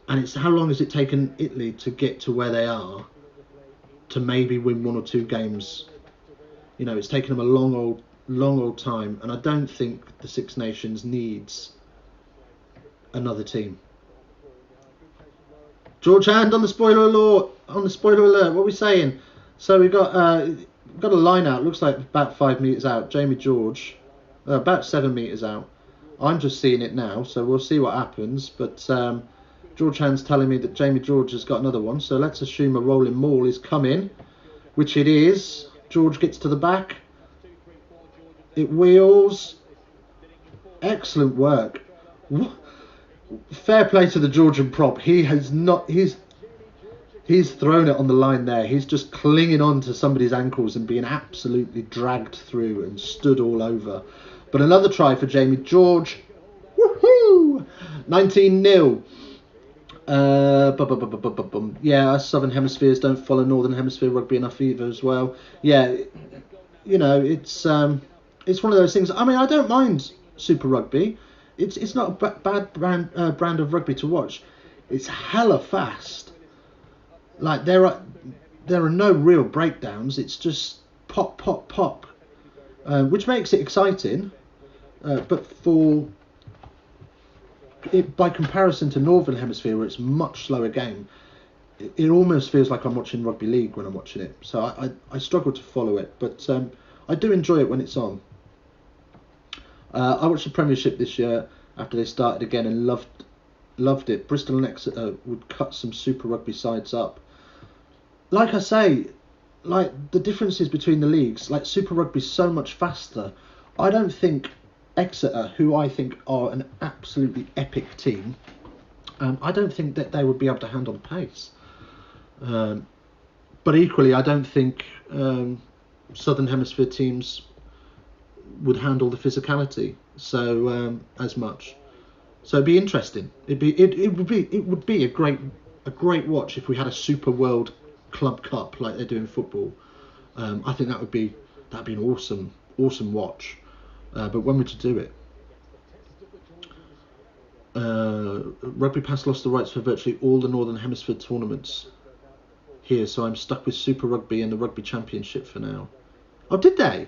And it's how long has it taken Italy to get to where they are to maybe win 1 or 2 games? You know, it's taken them a long old time, and I don't think the 6 Nations needs another team. George Hand on the spoiler alert. What are we saying? So we got a line out. Looks like about 5 metres out. Jamie George, about 7 metres out. I'm just seeing it now, so we'll see what happens. But George Hand's telling me that Jamie George has got another one. So let's assume a rolling maul is coming, which it is. George gets to the back. It wheels. Excellent work. Fair play to the Georgian prop. He has not. He's thrown it on the line there. He's just clinging on to somebody's ankles and being absolutely dragged through and stood all over. But another try for Jamie George. Woohoo! 19-0. Yeah, us Southern Hemispheres don't follow Northern Hemisphere rugby enough either as well. Yeah, you know, it's one of those things. I mean, I don't mind Super Rugby. It's not a bad brand of rugby to watch. It's hella fast. Like there are no real breakdowns. It's just pop, pop, pop, which makes it exciting. But by comparison to Northern Hemisphere, where it's a much slower game, it almost feels like I'm watching rugby league when I'm watching it. So I struggle to follow it, but I do enjoy it when it's on. I watched the Premiership this year after they started again and loved it. Bristol and Exeter would cut some Super Rugby sides up. Like I say, like the differences between the leagues, like Super Rugby's so much faster. I don't think Exeter, who I think are an absolutely epic team, I don't think that they would be able to handle the pace. But equally, I don't think Southern Hemisphere teams would handle the physicality as much. So it'd be interesting. It would be a great watch if we had a Super World Club Cup like they do in football. I think that'd be an awesome watch. But when would you do it? Rugby Pass lost the rights for virtually all the Northern Hemisphere tournaments here, so I'm stuck with Super Rugby and the Rugby Championship for now. Oh, did they?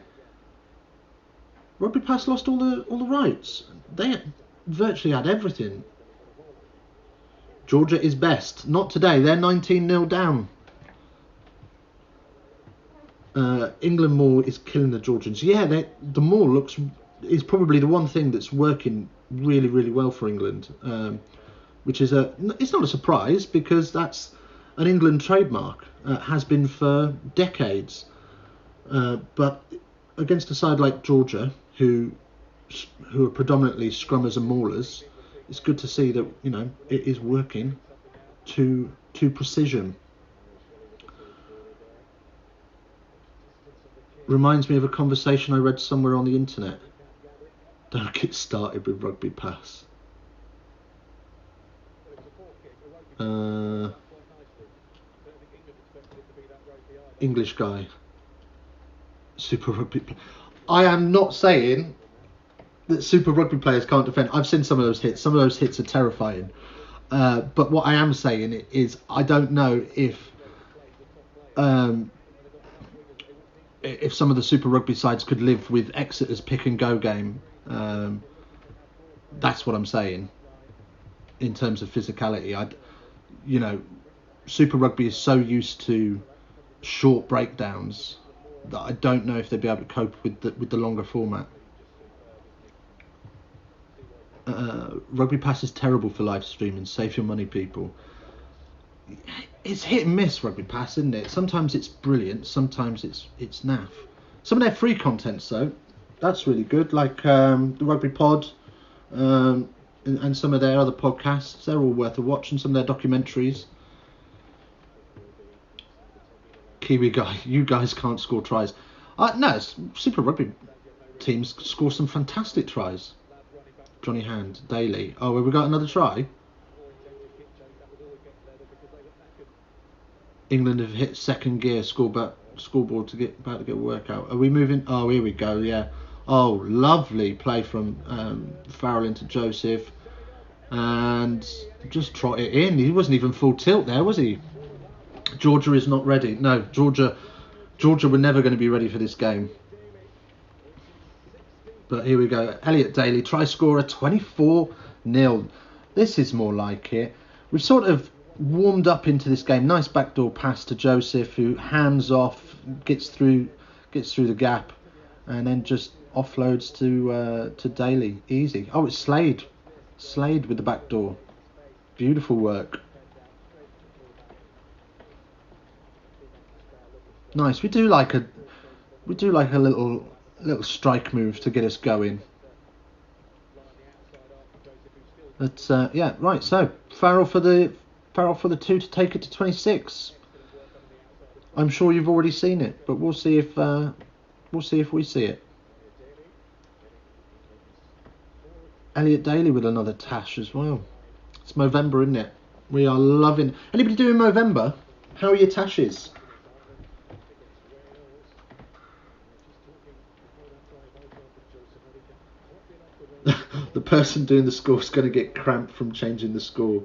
Rugby Pass lost all the rights. They virtually had everything. Georgia is best. Not today. They're 19-0 down. England Maul is killing the Georgians. Yeah, the Maul is probably the one thing that's working really, really well for England, which is it's not a surprise because that's an England trademark. Has been for decades. But against a side like Georgia, who are predominantly scrummers and maulers, it's good to see that it is working to precision. Reminds me of a conversation I read somewhere on the internet. Don't get started with Rugby Pass. English guy. Super Rugby. I am not saying that Super Rugby players can't defend. I've seen some of those hits. Some of those hits are terrifying. But what I am saying is I don't know if some of the Super Rugby sides could live with Exeter's pick and go game. That's what I'm saying in terms of physicality. Super Rugby is so used to short breakdowns that I don't know if they'd be able to cope with the longer format. Rugby Pass is terrible for live streaming. Save your money, people. It's hit and miss, Rugby Pass, isn't it? Sometimes it's brilliant, sometimes it's naff. Some of their free contents, though, that's really good, like the Rugby Pod and some of their other podcasts. They're all worth a watch, and some of their documentaries. Kiwi guy, you guys can't score tries. No, Super Rugby teams score some fantastic tries. Johnny Hand, Daly. Oh, have we got another try? England have hit second gear scoreboard about to get a workout. Are we moving? Oh, here we go. Yeah. Oh, lovely play from Farrell into Joseph, and just trot it in. He wasn't even full tilt there, was he? Georgia is not ready. No, Georgia were never going to be ready for this game. But here we go. Elliot Daly, try scorer, 24-0. This is more like it. We've sort of warmed up into this game. Nice backdoor pass to Joseph, who hands off, gets through the gap, and then just offloads to Daly. Easy. Oh, it's Slade with the backdoor. Beautiful work. Nice. We do like a little little strike move to get us going. But yeah, right. So Farrell for the 2 to take it to 26. I'm sure you've already seen it, but we'll see if we see it. Elliot Daly with another tash as well. It's Movember, isn't it? We are loving. Anybody doing Movember? How are your tashes? The person doing the score is going to get cramped from changing the score.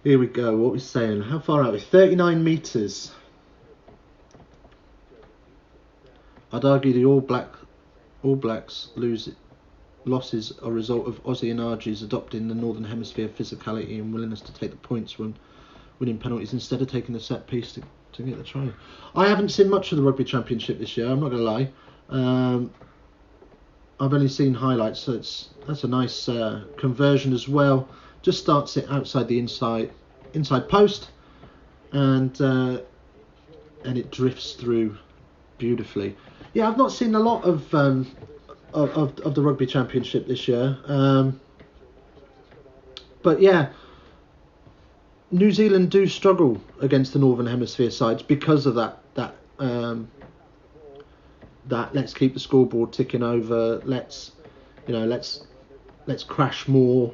Here we go. What are we saying? How far out? 39 metres. I'd argue the All Blacks losses are a result of Aussie and Argies adopting the Northern Hemisphere physicality and willingness to take the points when winning penalties instead of taking the set piece to get the try. I haven't seen much of the Rugby Championship this year, I'm not going to lie. I've only seen highlights, so that's a nice conversion as well. Just starts it outside the inside post, and it drifts through beautifully. Yeah, I've not seen a lot of the Rugby Championship this year, but yeah, New Zealand do struggle against the Northern Hemisphere sides because of that let's keep the scoreboard ticking over. Let's crash more.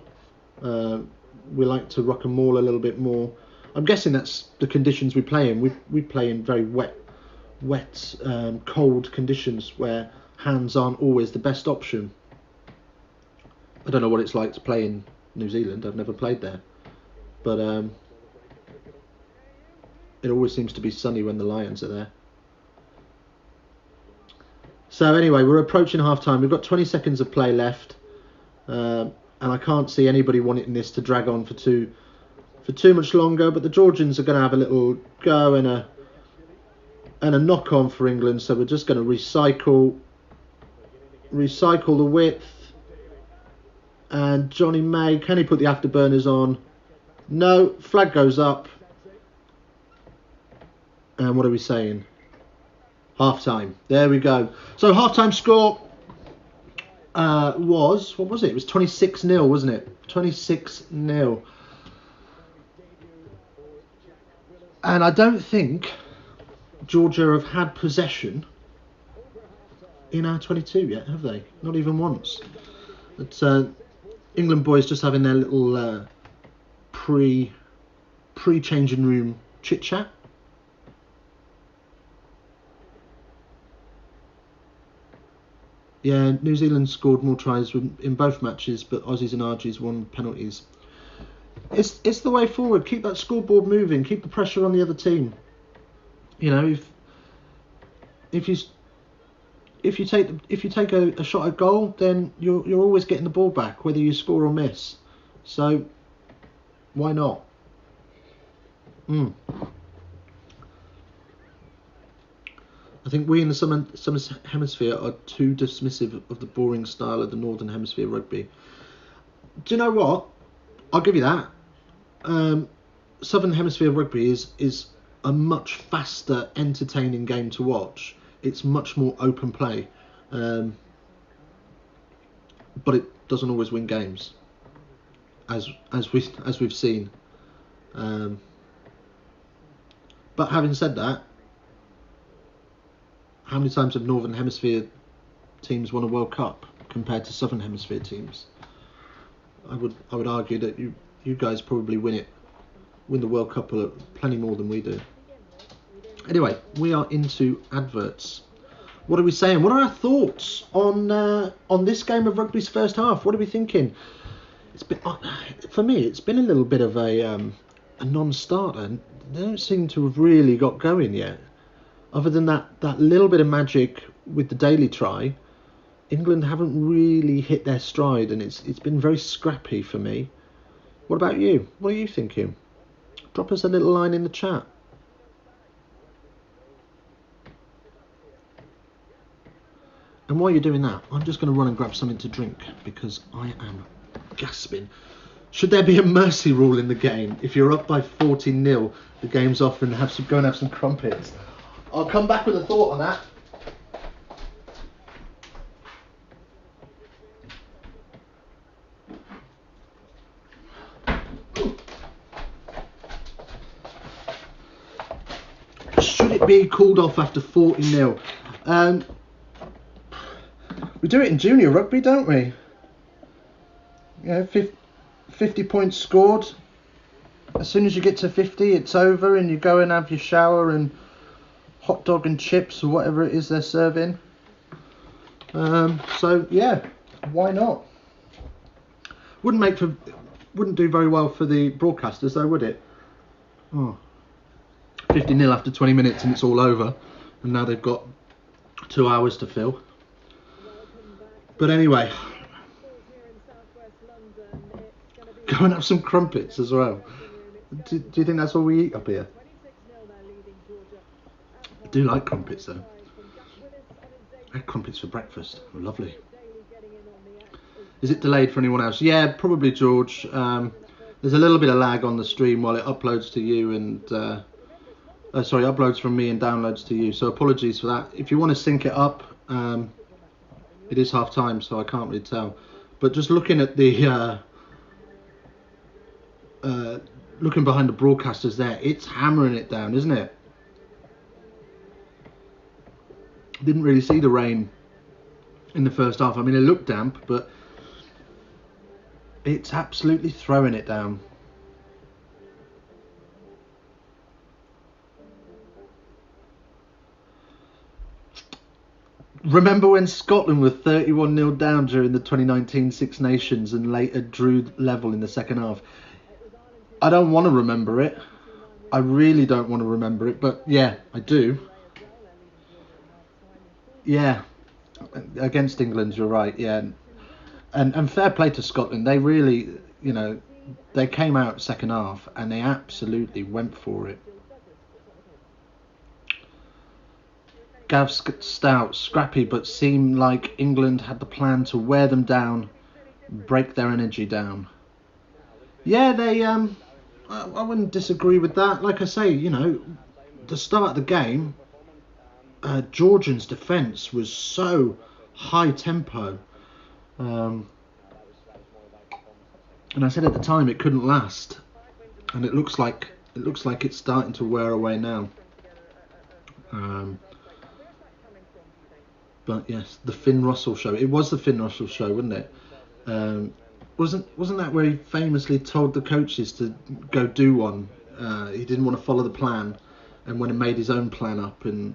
We like to rock and maul a little bit more. I'm guessing that's the conditions we play in. We play in very wet, cold conditions where hands aren't always the best option. I don't know what it's like to play in New Zealand. I've never played there, but it always seems to be sunny when the Lions are there. So anyway, we're approaching half time. We've got 20 seconds of play left, and I can't see anybody wanting this to drag on for too much longer. But the Georgians are going to have a little go and a knock on for England. So we're just going to recycle the width. And Johnny May, can he put the afterburners on? No, flag goes up. And what are we saying? Half-time. There we go. So half-time score was, what was it? It was 26-0, wasn't it? 26-0. And I don't think Georgia have had possession in our 22 yet, have they? Not even once. But England boys just having their little pre-changing room chit-chat. Yeah, New Zealand scored more tries in both matches, but Aussies and Argies won penalties. It's the way forward. Keep that scoreboard moving. Keep the pressure on the other team. You know, if you take a shot at goal, then you're always getting the ball back, whether you score or miss. So why not? I think we in the Southern Hemisphere are too dismissive of the boring style of the Northern Hemisphere rugby. Do you know what? I'll give you that. Southern Hemisphere rugby is a much faster, entertaining game to watch. It's much more open play, but it doesn't always win games, as we've seen. But having said that, how many times have Northern Hemisphere teams won a World Cup compared to Southern Hemisphere teams? I would argue that you guys probably win the World Cup plenty more than we do. Anyway, we are into adverts. What are we saying? What are our thoughts on this game of rugby's first half? What are we thinking? It's been, for me, it's been a little bit of a non-starter. They don't seem to have really got going yet. Other than that little bit of magic with the Daly try, England haven't really hit their stride, and it's been very scrappy for me. What about you? What are you thinking? Drop us a little line in the chat. And while you're doing that, I'm just going to run and grab something to drink because I am gasping. Should there be a mercy rule in the game? If you're up by 14-0, the game's off and go and have some crumpets. I'll come back with a thought on that. it be called off after 40-0? We do it in junior rugby, don't we? Yeah, 50 points scored. As soon as you get to 50, it's over, and you go and have your shower and hot dog and chips or whatever it is they're serving. So yeah, why not? Wouldn't do very well for the broadcasters though, would it? Oh. 50-0 after 20 minutes and it's all over, and now they've got 2 hours to fill. But anyway, go and have some crumpets as well. Do you think that's all we eat up here? I do like crumpets though. I had crumpets for breakfast. Oh, lovely. Is it delayed for anyone else? Yeah, probably, George. There's a little bit of lag on the stream while it uploads to you and uploads from me and downloads to you. So apologies for that. If you want to sync it up, it is half time, so I can't really tell. But just looking at the looking behind the broadcasters there, it's hammering it down, isn't it? Didn't really see the rain in the first half. I mean, it looked damp, but it's absolutely throwing it down. Remember when Scotland were 31-0 down during the 2019 Six Nations and later drew level in the second half? I don't want to remember it. I really don't want to remember it, but yeah, I do. Yeah, against England, you're right, yeah. And fair play to Scotland. They really, they came out second half and they absolutely went for it. Gav Stout, scrappy, but seemed like England had the plan to wear them down, break their energy down. Yeah, they, I wouldn't disagree with that. Like I say, the start of the game, Georgians' defence was so high tempo. And I said at the time it couldn't last, and it looks like it's starting to wear away now. But yes, the Finn Russell show. It was the Finn Russell show, wasn't it? Wasn't that where he famously told the coaches to go do one? He didn't want to follow the plan, and went and made his own plan up, and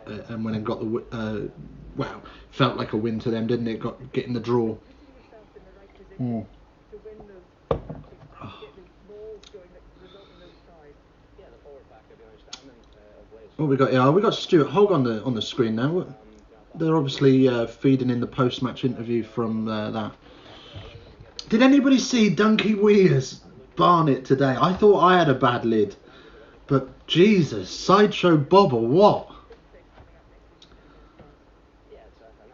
went and got the felt like a win to them, didn't it? Getting the draw. Mm. What we got here? We got Stuart Hogg on the screen now. They're obviously feeding in the post-match interview from that. Did anybody see Donkey Weir's Barnet today? I thought I had a bad lid, but Jesus, Sideshow Bob or what?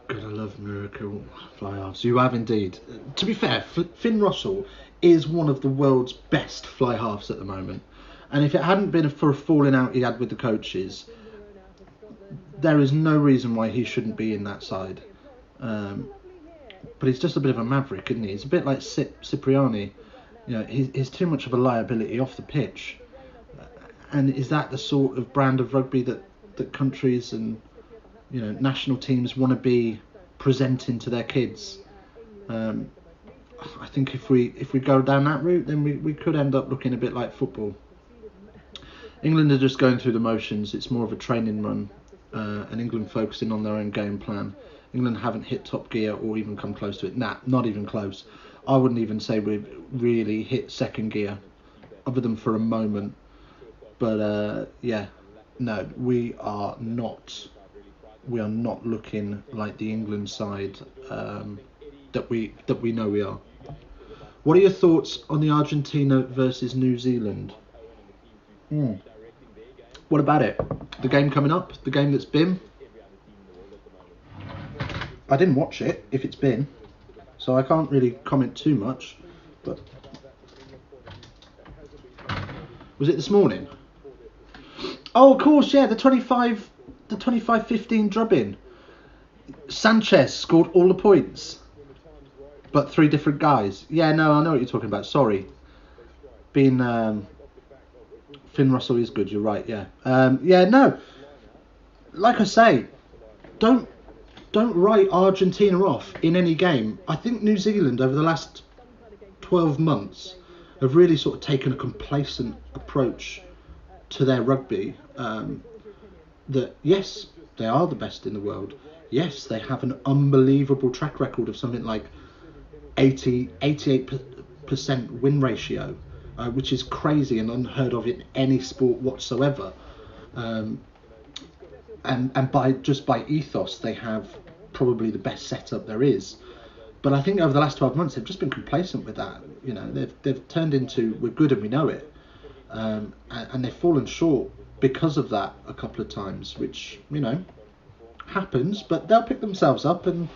Gotta love miracle fly-halves. You have indeed. To be fair, Finn Russell is one of the world's best fly-halves at the moment. And if it hadn't been for a falling out he had with the coaches, there is no reason why he shouldn't be in that side. But he's just a bit of a maverick, isn't he? He's a bit like Cipriani. He's too much of a liability off the pitch. And is that the sort of brand of rugby that countries and national teams want to be presenting to their kids? I think if we go down that route, then we could end up looking a bit like football. England are just going through the motions. It's more of a training run, and England focusing on their own game plan. England haven't hit top gear or even come close to it. Nah, not even close. I wouldn't even say we've really hit second gear, other than for a moment. But no, we are not looking like the England side that we know we are. What are your thoughts on the Argentina versus New Zealand? What about it? The game coming up? The game that's been? I didn't watch it, if it's been, so I can't really comment too much. But was it this morning? Oh, of course, yeah, the 25-15 drubbing. Sanchez scored all the points, but 3 different guys. Yeah, no, I know what you're talking about. Sorry, being Finn Russell is good. You're right. Yeah. Yeah. No. Like I say, don't write Argentina off in any game. I think New Zealand over the last 12 months have really sort of taken a complacent approach to their rugby. That yes, they are the best in the world. Yes, they have an unbelievable track record of something like 88% win ratio, which is crazy and unheard of in any sport whatsoever. And by ethos, they have probably the best setup there is. But I think over the last 12 months, they've just been complacent with that. You know, they've turned into we're good and we know it, and they've fallen short because of that a couple of times, which happens. But they'll pick themselves up and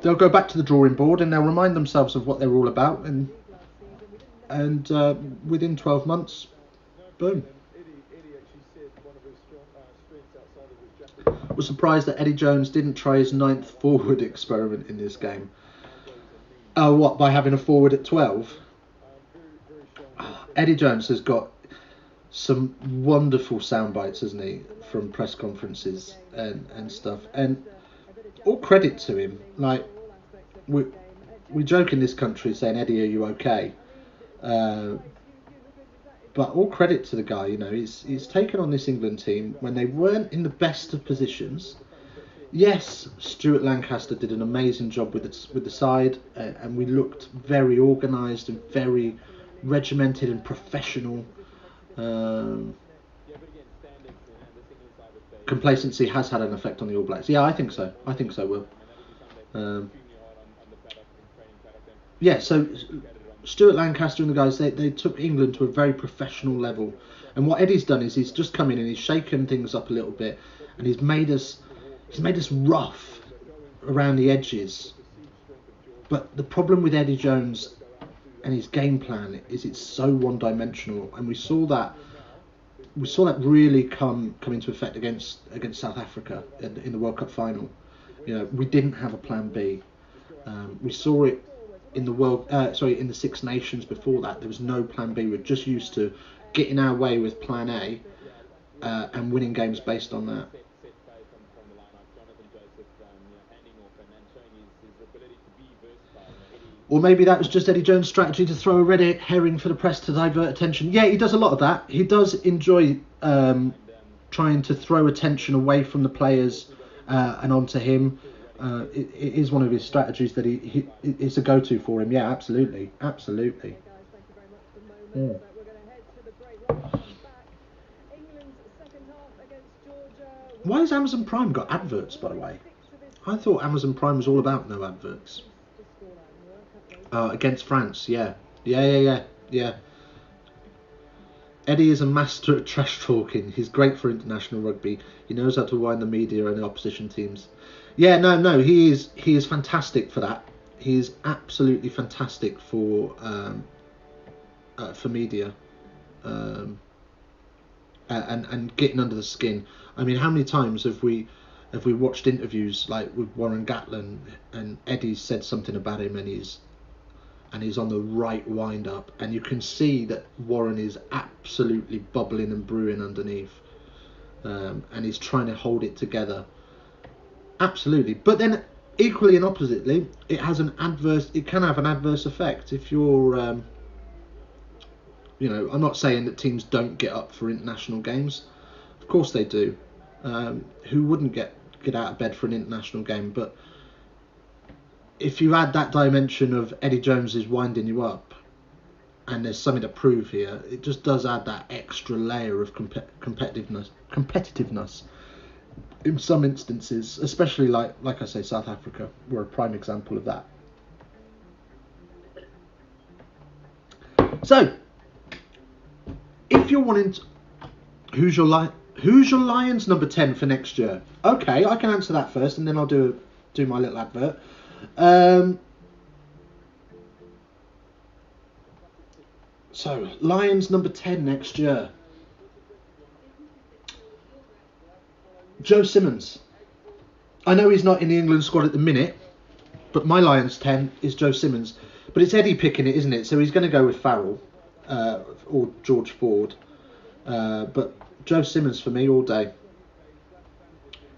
they'll go back to the drawing board and they'll remind themselves of what they're all about, and within 12 months, boom. Was surprised that Eddie Jones didn't try his 9th forward experiment in this game. Oh, what, by having a forward at 12? Eddie Jones has got some wonderful sound bites, hasn't he, from press conferences and stuff. And all credit to him. Like, we joke in this country saying, Eddie, are you okay? But all credit to the guy, he's taken on this England team when they weren't in the best of positions. Yes, Stuart Lancaster did an amazing job with the side, and we looked very organised and very regimented and professional. Complacency has had an effect on the All Blacks. Yeah, I think so, Will. Yeah, so Stuart Lancaster and the guys, they took England to a very professional level. And what Eddie's done is he's just come in and he's shaken things up a little bit, and he's made us rough around the edges. But the problem with Eddie Jones and his game plan is it's so one-dimensional, and we saw that really come into effect against South Africa in the World Cup final. We didn't have a plan B. We saw it in the Six Nations before that. There was no plan B. We're just used to getting our way with plan A and winning games based on that. Or maybe that was just Eddie Jones' strategy to throw a red herring for the press to divert attention. Yeah, he does a lot of that. He does enjoy trying to throw attention away from the players and onto him. It is one of his strategies that it's a go-to for him. Yeah, absolutely. Mm. Why has Amazon Prime got adverts, by the way? I thought Amazon Prime was all about no adverts. Against France, yeah. Eddie is a master at trash talking. He's great for international rugby. He knows how to wind the media and the opposition teams. Yeah, no, he is fantastic for that. He is absolutely fantastic for media, and getting under the skin. I mean, how many times have we watched interviews like with Warren Gatland, and Eddie's said something about him, and he's on the right wind up, and you can see that Warren is absolutely bubbling and brewing underneath, and he's trying to hold it together. Absolutely. But then equally and oppositely, it can have an adverse effect if you're I'm not saying that teams don't get up for international games. Of course they do. Who wouldn't get out of bed for an international game? But if you add that dimension of Eddie Jones is winding you up, and there's something to prove here, it just does add that extra layer of competitiveness in some instances, especially like I say, South Africa were a prime example of that. So, if you're wanting to, who's your Lions number 10 for next year? Okay, I can answer that first, and then I'll do my little advert. So, Lions number 10 next year. Joe Simmons. I know he's not in the England squad at the minute, but my Lions 10 is Joe Simmons. But it's Eddie picking it, isn't it? So he's going to go with Farrell or George Ford. But Joe Simmons for me all day.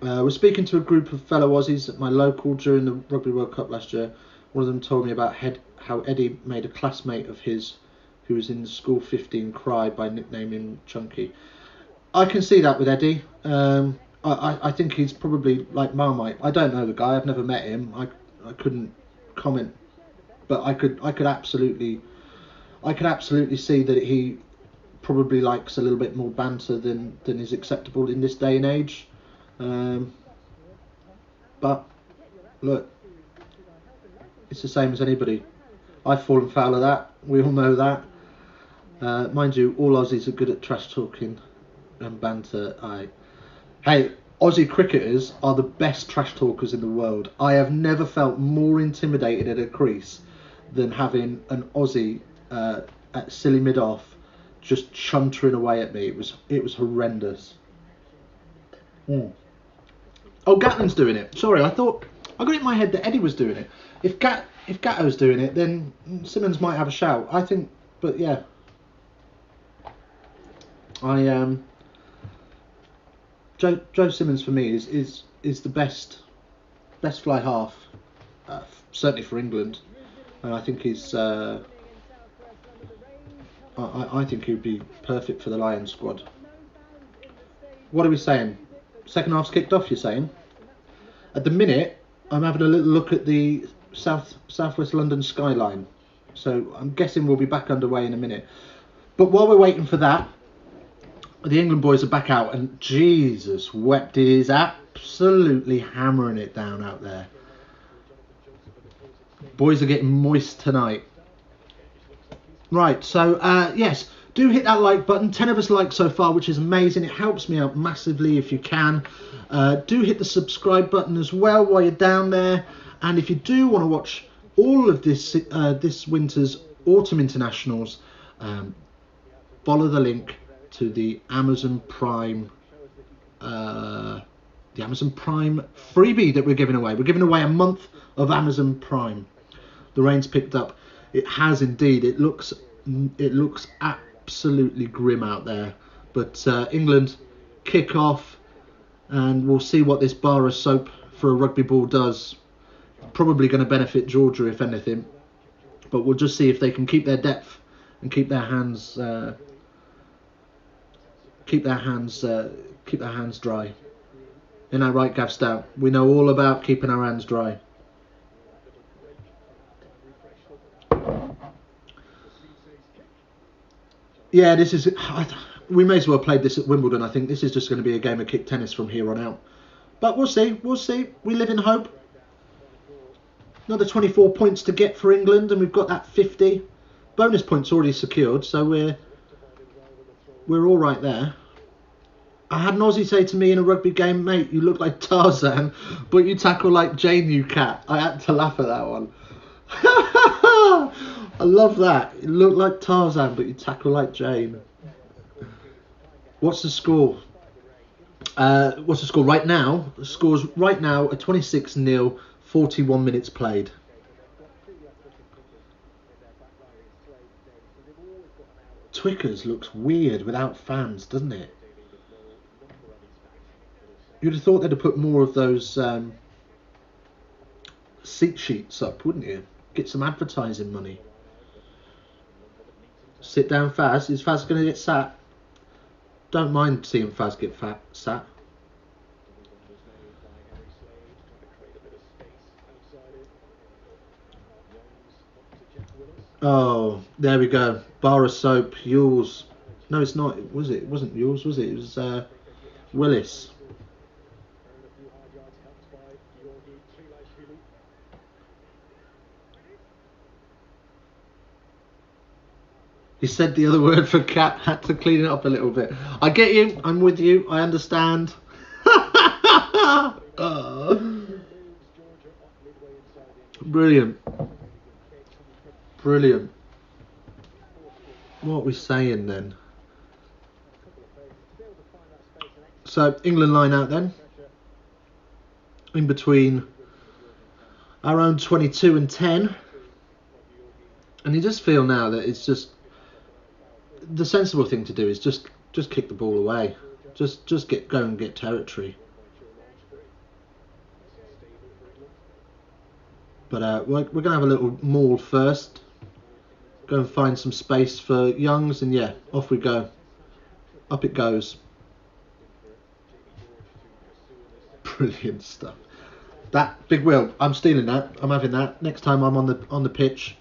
We're speaking to a group of fellow Aussies at my local during the Rugby World Cup last year. One of them told me about how Eddie made a classmate of his who was in the school 15 cry by nicknaming him Chunky. I can see that with Eddie. I think he's probably like Marmite. I don't know the guy. I've never met him. I couldn't comment, but I could absolutely see that he probably likes a little bit more banter than is acceptable in this day and age. But look, it's the same as anybody. I've fallen foul of that. We all know that. Mind you, all Aussies are good at trash talking and banter. Hey, Aussie cricketers are the best trash talkers in the world. I have never felt more intimidated at a crease than having an Aussie at silly mid-off just chuntering away at me. It was horrendous. Oh, Gatlin's doing it. Sorry, I got it in my head that Eddie was doing it. If Gatto's doing it, then Simmons might have a shout. I think, but yeah. Joe Simmons for me is the best fly half, certainly for England, and I think he's I think he'd be perfect for the Lions squad. What are we saying? Second half's kicked off, you're saying? At the minute, I'm having a little look at the southwest London skyline, so I'm guessing we'll be back underway in a minute. But while we're waiting for that, the England boys are back out, and Jesus wept, it is absolutely hammering it down out there. Boys are getting moist tonight. Right, so yes, do hit that like button. 10 of us like so far, which is amazing. It helps me out massively if you can. Do hit the subscribe button as well while you're down there. And if you do want to watch all of this winter's autumn internationals, follow the link to the Amazon Prime freebie that we're giving away. We're giving away a month of Amazon Prime. The rain's picked up. It has indeed. It looks absolutely grim out there. But England kick off, and we'll see what this bar of soap for a rugby ball does. Probably going to benefit Georgia if anything. But we'll just see if they can keep their depth and keep their hands dry. Isn't that right, Gav Stout? We know all about keeping our hands dry. Yeah, this is. We may as well play this at Wimbledon. I think this is just going to be a game of kick tennis from here on out. But we'll see. We'll see. We live in hope. Another 24 points to get for England, and we've got that 50. Bonus points already secured, so we're all right there. I had an Aussie say to me in a rugby game, mate, you look like Tarzan, but you tackle like Jane, you cat. I had to laugh at that one. I love that. You look like Tarzan, but you tackle like Jane. What's the score? What's the score right now? The score's right now a 26-0, 41 minutes played. Twickers looks weird without fans, doesn't it? You'd have thought they'd have put more of those seat sheets up, wouldn't you? Get some advertising money. Sit down, Faz. Is Faz going to get sat? Don't mind seeing Faz get sat. Oh, there we go. Bar of soap, Yules. No, it's not. Was it? It wasn't Yules, was it? It was Willis. He said the other word for cat, had to clean it up a little bit. I get you, I'm with you, I understand. Brilliant. Brilliant. What are we saying then? So, England line out then. In between our own 22 and 10. And you just feel now that it's just... the sensible thing to do is just kick the ball away. Just go and get territory. But we're going to have a little maul first. Go and find some space for Youngs, and yeah, off we go. Up it goes. Brilliant stuff. That Big Will, I'm stealing that. I'm having that. Next time I'm on the pitch,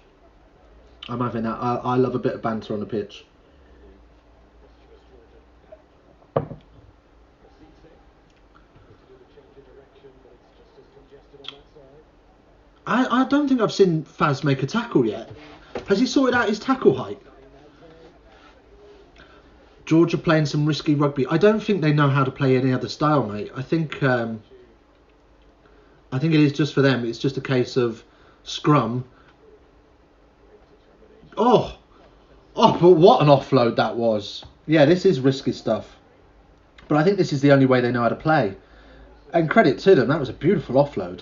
I'm having that. I love a bit of banter on the pitch. I don't think I've seen Faz make a tackle yet. Has he sorted out his tackle height? Georgia playing some risky rugby. I don't think they know how to play any other style, mate. I think it is just for them. It's just a case of scrum. Oh, but what an offload that was. Yeah, this is risky stuff. But I think this is the only way they know how to play. And credit to them, that was a beautiful offload.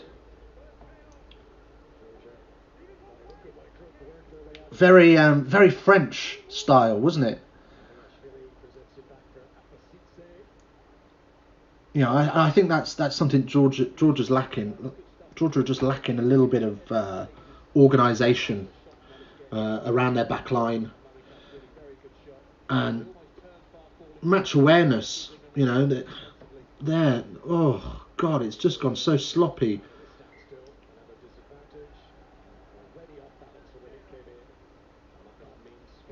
Very French style, wasn't it? You know, I think that's something Georgia's lacking. Georgia are just lacking a little bit of organisation around their back line and match awareness. You know, they're oh god, it's just gone so sloppy.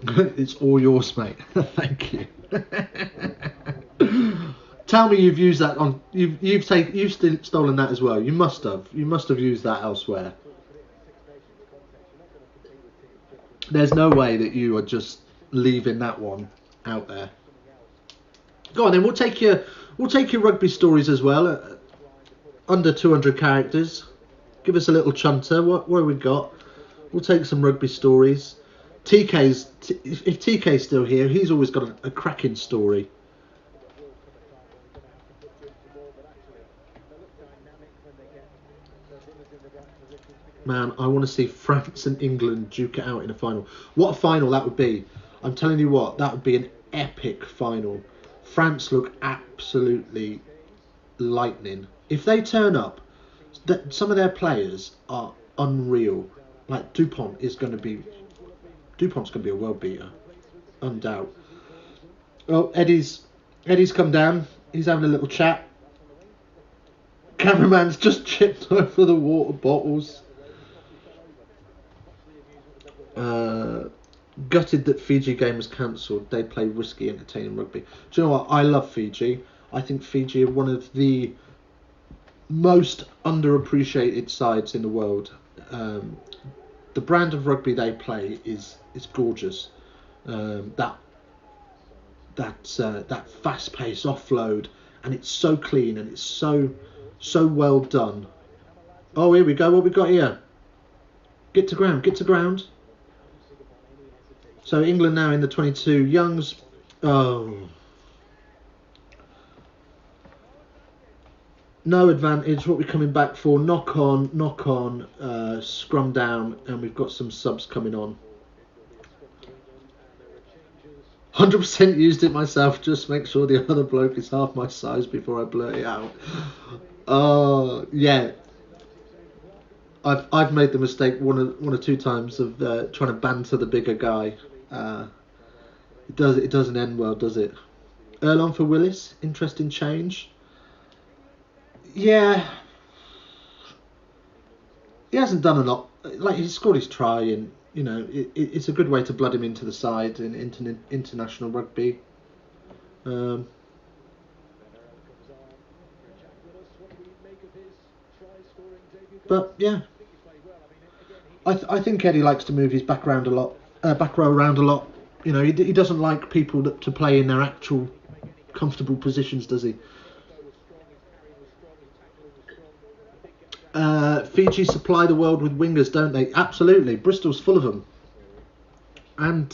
It's all yours, mate. Thank you. Tell me you've used that on you've stolen that as well. You must have used that elsewhere. There's no way that you are just leaving that one out there. Go on then. We'll take your rugby stories as well. Under 200 characters. Give us a little chunter. What have we got? We'll take some rugby stories. If TK's still here, he's always got a cracking story. Man, I want to see France and England duke it out in a final. What a final that would be. I'm telling you what, that would be an epic final. France look absolutely lightning. If they turn up, some of their players are unreal. Like Dupont's going to be a world beater, undoubt. Oh, Eddie's come down. He's having a little chat. Cameraman's just chipped over the water bottles. Gutted that Fiji game was cancelled. They play risky, entertaining rugby. Do you know what? I love Fiji. I think Fiji are one of the most underappreciated sides in the world. The brand of rugby they play is gorgeous. That fast-paced offload, and it's so clean and it's so well done. Oh, here we go. What we got here? Get to ground. So England now in the 22. Youngs. Oh. No advantage. What we're coming back for? Knock on. Scrum down, and we've got some subs coming on. 100% used it myself. Just make sure the other bloke is half my size before I blurt it out. Oh yeah. I've made the mistake one or two times of trying to banter the bigger guy. It doesn't end well, does it? Erlon for Willis, interesting change. Yeah, he hasn't done a lot. Like, he scored his try, and you know it's a good way to blood him into the side in international rugby. But yeah, I think Eddie likes to move his back row around a lot. You know, he doesn't like people to play in their actual comfortable positions, does he? Fiji supply the world with wingers, don't they? Absolutely. Bristol's full of them. And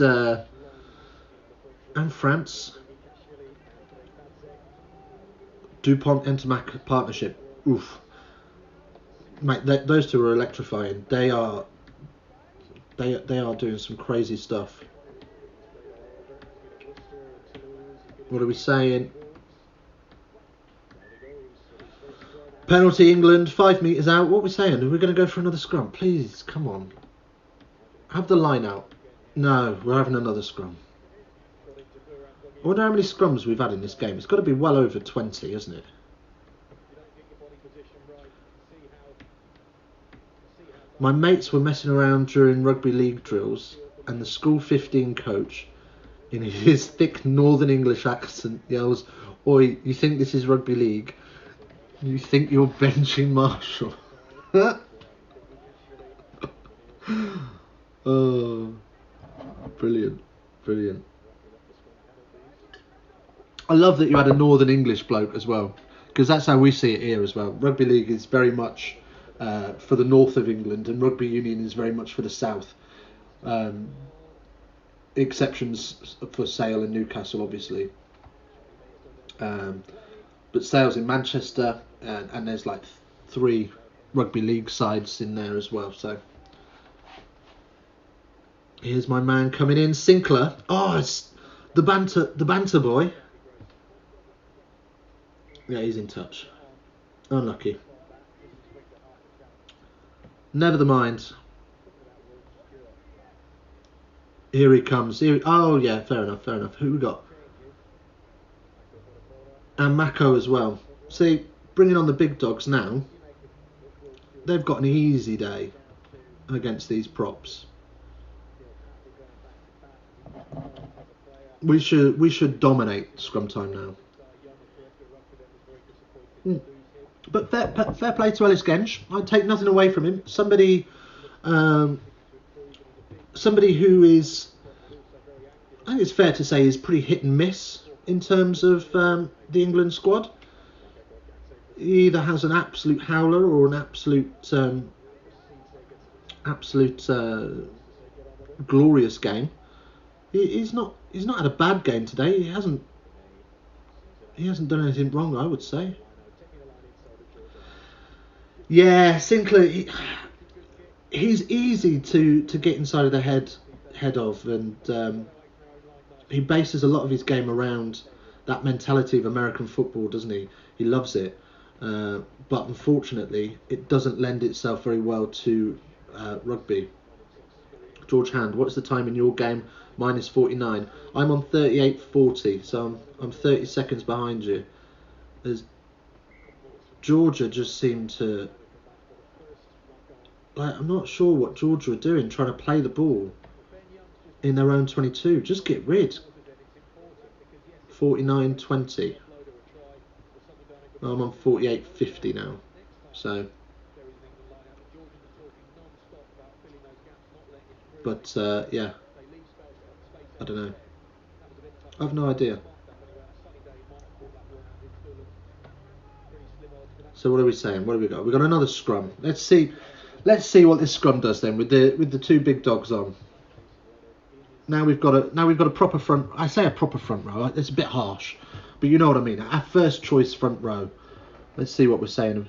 France. DuPont Entomac partnership. Oof. Mate, those two are electrifying. They are doing some crazy stuff. What are we saying? Penalty England, 5 metres out. What are we saying? Are we going to go for another scrum? Please, come on. Have the line out. No, we're having another scrum. I wonder how many scrums we've had in this game. It's got to be well over 20, isn't it? My mates were messing around during rugby league drills, and the school 15 coach, in his thick Northern English accent, yells, "Oi, you think this is rugby league? You think you're benching Marshall?" Oh, brilliant, brilliant. I love that you had a Northern English bloke as well, because that's how we see it here as well. Rugby league is very much for the north of England, and rugby union is very much for the south. Exceptions for Sale and Newcastle, obviously. But Sale's in Manchester, and there's like 3 rugby league sides in there as well. So here's my man coming in, Sinclair. Oh, it's the banter boy. Yeah, he's in touch. Unlucky. Never the mind. Here he comes. Oh, yeah, fair enough, fair enough. Who we got? And Mako as well. See, bringing on the big dogs now, they've got an easy day against these props. We should dominate scrum time now. But fair play to Ellis Gench. I'd take nothing away from him. Somebody who is, I think it's fair to say, is pretty hit and miss in terms of the England squad. He either has an absolute howler or an absolute glorious game. He's not had a bad game today. He hasn't done anything wrong, I would say. Yeah, Sinclair, he's easy to get inside of the head of, and he bases a lot of his game around that mentality of American football, doesn't he? He loves it, but unfortunately, it doesn't lend itself very well to rugby. George Hand, what's the time in your game? Mine is 49. I'm on 38.40, so I'm 30 seconds behind you. As Georgia just seemed to, like, I'm not sure what Georgia are doing, trying to play the ball in their own 22. Just get rid. 49.20. I'm on 48.50 now. So, but yeah, I don't know. I've no idea. So what are we saying? What have we got? We've got another scrum. Let's see what this scrum does then with the 2 big dogs on. Now we've got a proper front. I say a proper front row. It's a bit harsh, but you know what I mean. Our first choice front row. Let's see what we're saying.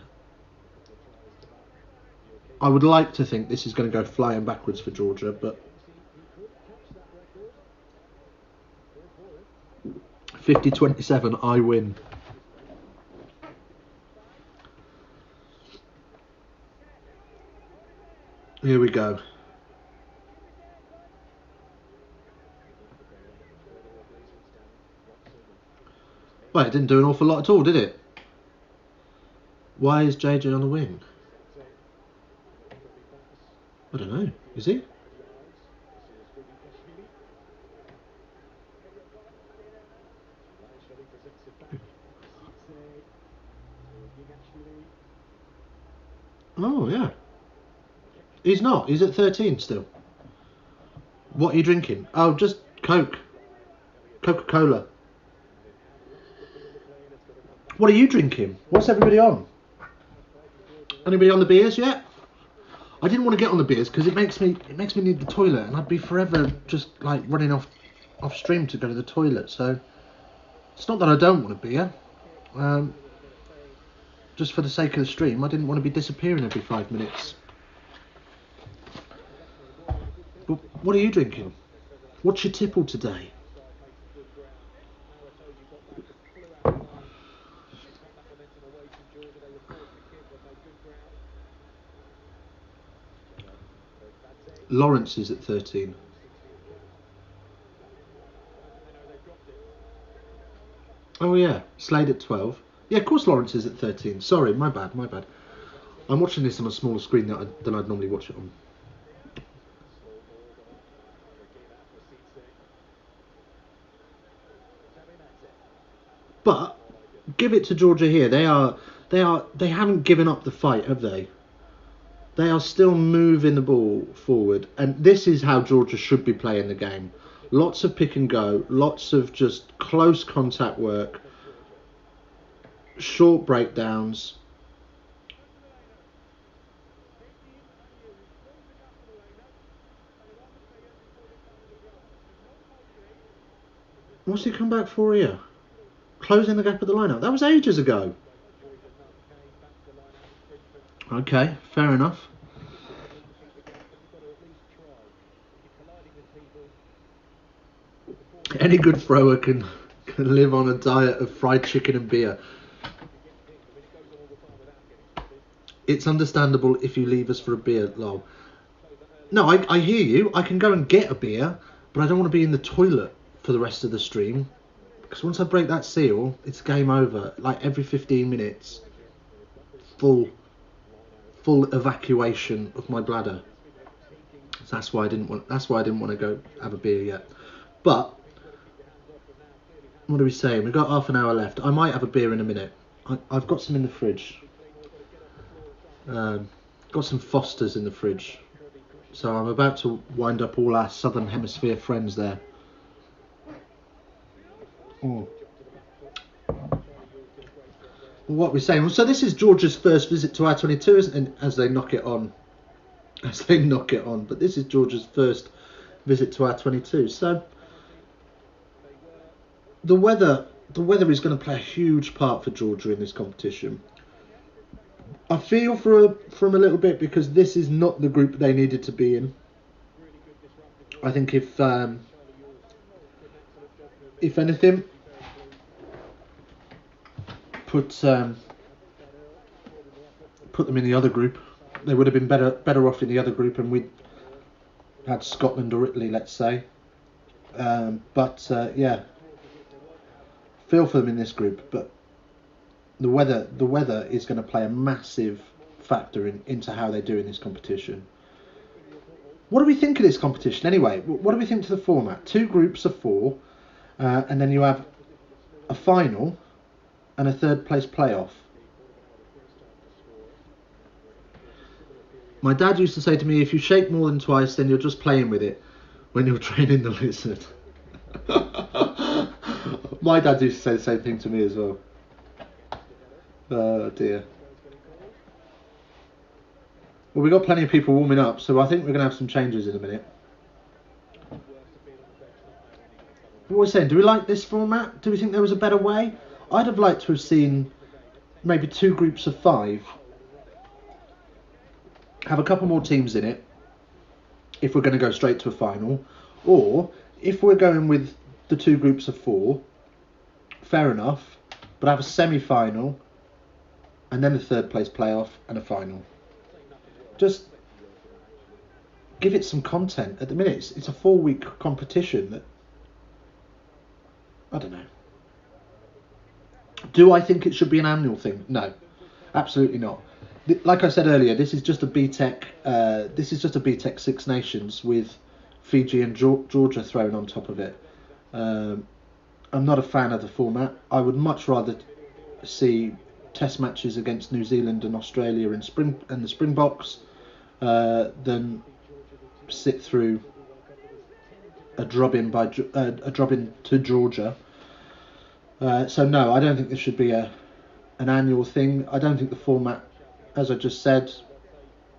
I would like to think this is going to go flying backwards for Georgia, but 50-27, I win. Here we go. Well, it didn't do an awful lot at all, did it? Why is JJ on the wing? I don't know. Is he? Oh, yeah. He's not. He's at 13 still. What are you drinking? Oh, just Coke. Coca-Cola. What are you drinking? What's everybody on? Anybody on the beers yet? I didn't want to get on the beers because it makes me need the toilet, and I'd be forever just like running off stream to go to the toilet. So it's not that I don't want a beer. Just for the sake of the stream, I didn't want to be disappearing every 5 minutes. But what are you drinking? What's your tipple today? Lawrence is at 13. Oh yeah, Slade at 12. Yeah, of course Lawrence is at 13. Sorry, my bad. I'm watching this on a smaller screen than I'd normally watch it on. But give it to Georgia here. They haven't given up the fight, have they? They are still moving the ball forward, and this is how Georgia should be playing the game. Lots of pick and go, lots of just close contact work, short breakdowns. What's he come back for here? Closing the gap at the lineup. That was ages ago. Okay, fair enough. Any good thrower can live on a diet of fried chicken and beer. It's understandable if you leave us for a beer, lol. No, I hear you. I can go and get a beer, but I don't want to be in the toilet for the rest of the stream. Because once I break that seal, it's game over. Like every 15 minutes, full evacuation of my bladder. So that's why I didn't want to go have a beer yet. But what are we saying? We've got half an hour left. I might have a beer in a minute. I've got some in the fridge. Got some Fosters in the fridge. So I'm about to wind up all our Southern Hemisphere friends there. Oh. What we're saying. So this is Georgia's first visit to R22, isn't it? As they knock it on. But this is Georgia's first visit to R22. So the weather is going to play a huge part for Georgia in this competition. I feel for them a little bit because this is not the group they needed to be in. I think if anything, put them in the other group, they would have been better off in the other group, and we'd had Scotland or Italy, let's say. Yeah, feel for them in this group, but the weather is going to play a massive factor into how they do in this competition. What do we think of this competition anyway? What do we think to the format? 2 groups of 4, and then you have a final and a third place playoff. My dad used to say to me, if you shake more than twice, then you're just playing with it when you're training the lizard. My dad used to say the same thing to me as well. Oh dear. Well, we've got plenty of people warming up, so I think we're going to have some changes in a minute. What we're saying, do we like this format? Do we think there was a better way? I'd have liked to have seen maybe 2 groups of 5. Have a couple more teams in it if we're going to go straight to a final. Or if we're going with the 2 groups of 4, fair enough, but have a semi-final and then a third place playoff and a final. Just give it some content. At the minute, it's a 4-week competition that, I don't know. Do I think it should be an annual thing? No, absolutely not. Like I said earlier, this is just a BTEC. This is just a BTEC Six Nations with Fiji and Georgia thrown on top of it. I'm not a fan of the format. I would much rather see Test matches against New Zealand and Australia in the Springboks than sit through a drop-in to Georgia. So no, I don't think this should be an annual thing. I don't think the format, as I just said,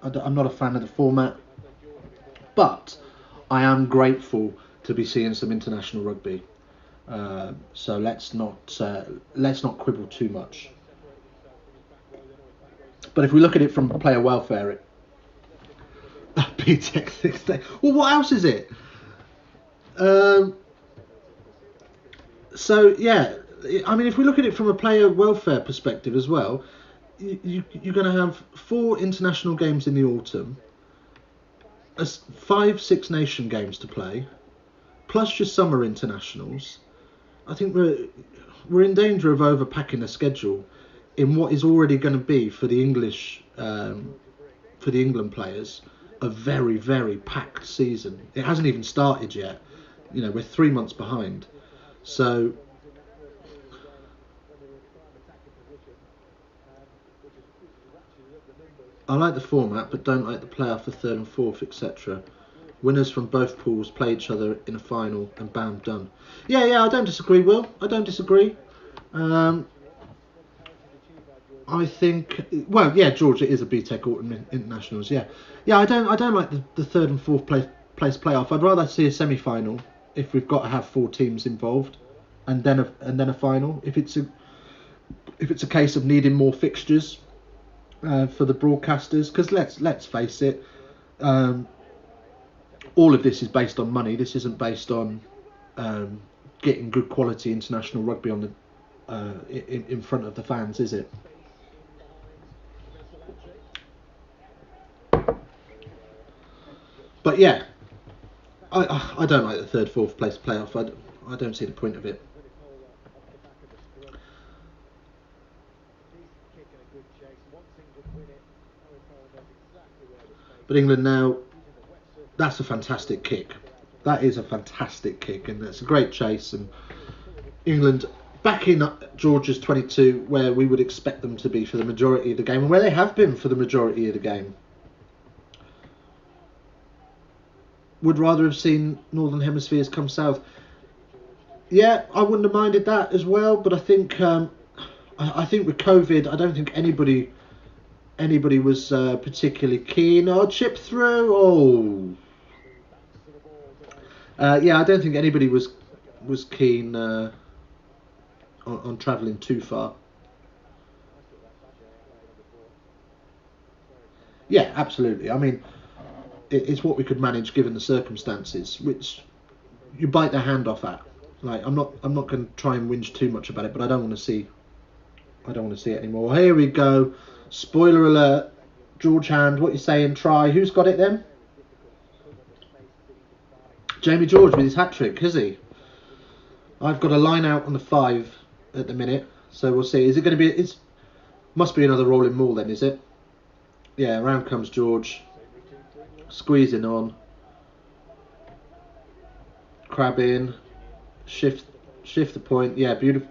I'm not a fan of the format, but I am grateful to be seeing some international rugby. So let's not quibble too much. But if we look at it from player welfare, BTEC 16. Well, what else is it? So yeah, I mean, if we look at it from a player welfare perspective as well, you're going to have 4 international games in the autumn, 5, 6 nation games to play, plus your summer internationals. I think we're in danger of overpacking the schedule in what is already going to be for the England players a very, very packed season. It hasn't even started yet. You know, we're 3 months behind. So I like the format, but don't like the playoff for third and fourth, etc. Winners from both pools play each other in a final, and bam, done. Yeah, I don't disagree, Will. I don't disagree. I think, well, yeah, Georgia is a BTEC Autumn Internationals. Yeah. I don't like the third and fourth place playoff. I'd rather see a semi-final if we've got to have 4 teams involved, and then a final. If it's a case of needing more fixtures for the broadcasters, because let's face it, all of this is based on money. This isn't based on getting good quality international rugby on the in front of the fans, is it? But yeah, I don't like the third, fourth place playoff. I don't see the point of it. But England now, that's a fantastic kick. That is a fantastic kick, and it's a great chase. And England back in Georgia's 22, where we would expect them to be for the majority of the game, and where they have been for the majority of the game. Would rather have seen Northern Hemispheres come south. Yeah, I wouldn't have minded that as well, but I think I think with COVID, I don't think anybody was particularly keen. Oh, chip through. Oh, yeah, I don't think anybody was keen on travelling too far. Yeah, absolutely. I mean, it's what we could manage given the circumstances, which you bite their hand off at. Like, I'm not going to try and whinge too much about it, but I don't want to see it anymore. Here we go. Spoiler alert. George Hand, what you saying? Try. Who's got it then? Jamie George with his hat trick, has he? I've got a line out on the 5 at the minute, so we'll see. Is it going to be? It must be another rolling maul then, is it? Yeah, around comes George. Squeezing on. Crab in. Shift the point. Yeah, beautiful.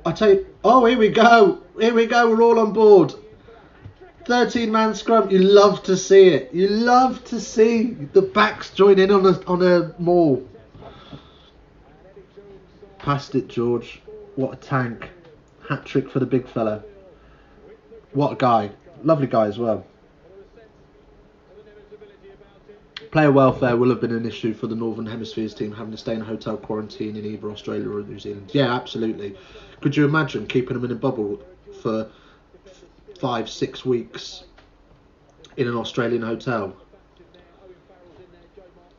I tell you. Oh, here we go. We're all on board. 13-man scrum. You love to see it. You love to see the backs join in on a maul. Past it, George. What a tank. Hat trick for the big fella. What a guy. Lovely guy as well. Player welfare will have been an issue for the Northern Hemispheres team, having to stay in a hotel quarantine in either Australia or New Zealand. Yeah, absolutely. Could you imagine keeping them in a bubble for 5-6 weeks in an Australian hotel?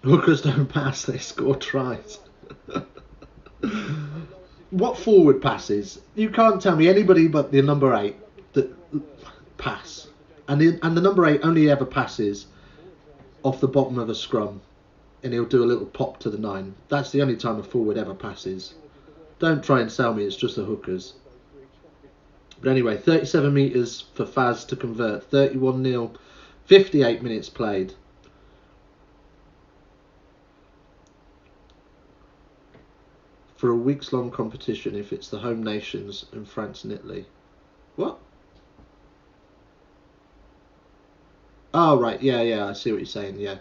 Hookers don't pass, they score tries. What forward passes? You can't tell me anybody but the number 8 that pass. And the number 8 only ever passes off the bottom of a scrum, and he'll do a little pop to the 9. That's the only time a forward ever passes. Don't try and sell me, it's just the hookers. But anyway, 37 metres for Faz to convert, 31-0, 58 minutes played. For a weeks-long competition if it's the home nations and France and Italy. What? Oh, right, yeah, I see what you're saying, yeah.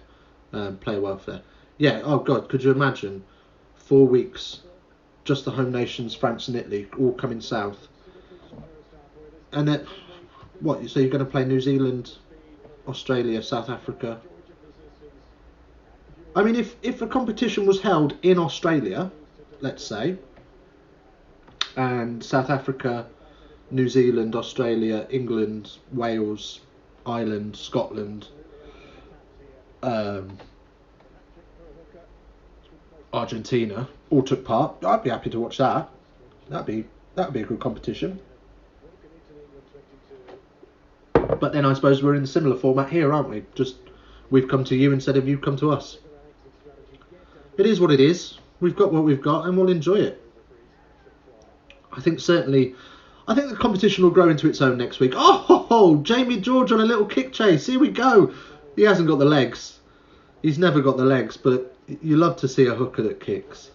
Player welfare. Yeah, oh God, could you imagine 4 weeks, just the home nations, France and Italy, all coming south? And then, what, so you're going to play New Zealand, Australia, South Africa? I mean, if a competition was held in Australia, let's say, and South Africa, New Zealand, Australia, England, Wales, Ireland, Scotland, Argentina all took part, I'd be happy to watch that. That'd be a good competition. But then I suppose we're in a similar format here, aren't we? Just we've come to you instead of you come to us. It is what it is. We've got what we've got, and we'll enjoy it. I think certainly. I think the competition will grow into its own next week. Oh, Jamie George on a little kick chase. Here we go. He hasn't got the legs. He's never got the legs, but you love to see a hooker that kicks.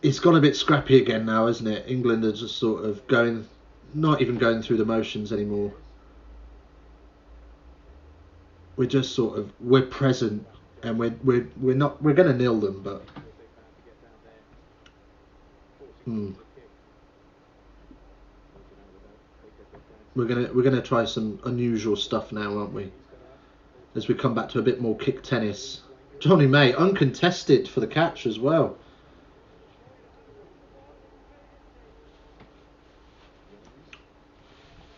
It's got a bit scrappy again now, isn't it? England are just sort of not even going through the motions anymore. We're just sort of, we're present, and we're going to nil them, but. We're gonna try some unusual stuff now, aren't we? As we come back to a bit more kick tennis. Johnny May, uncontested for the catch as well.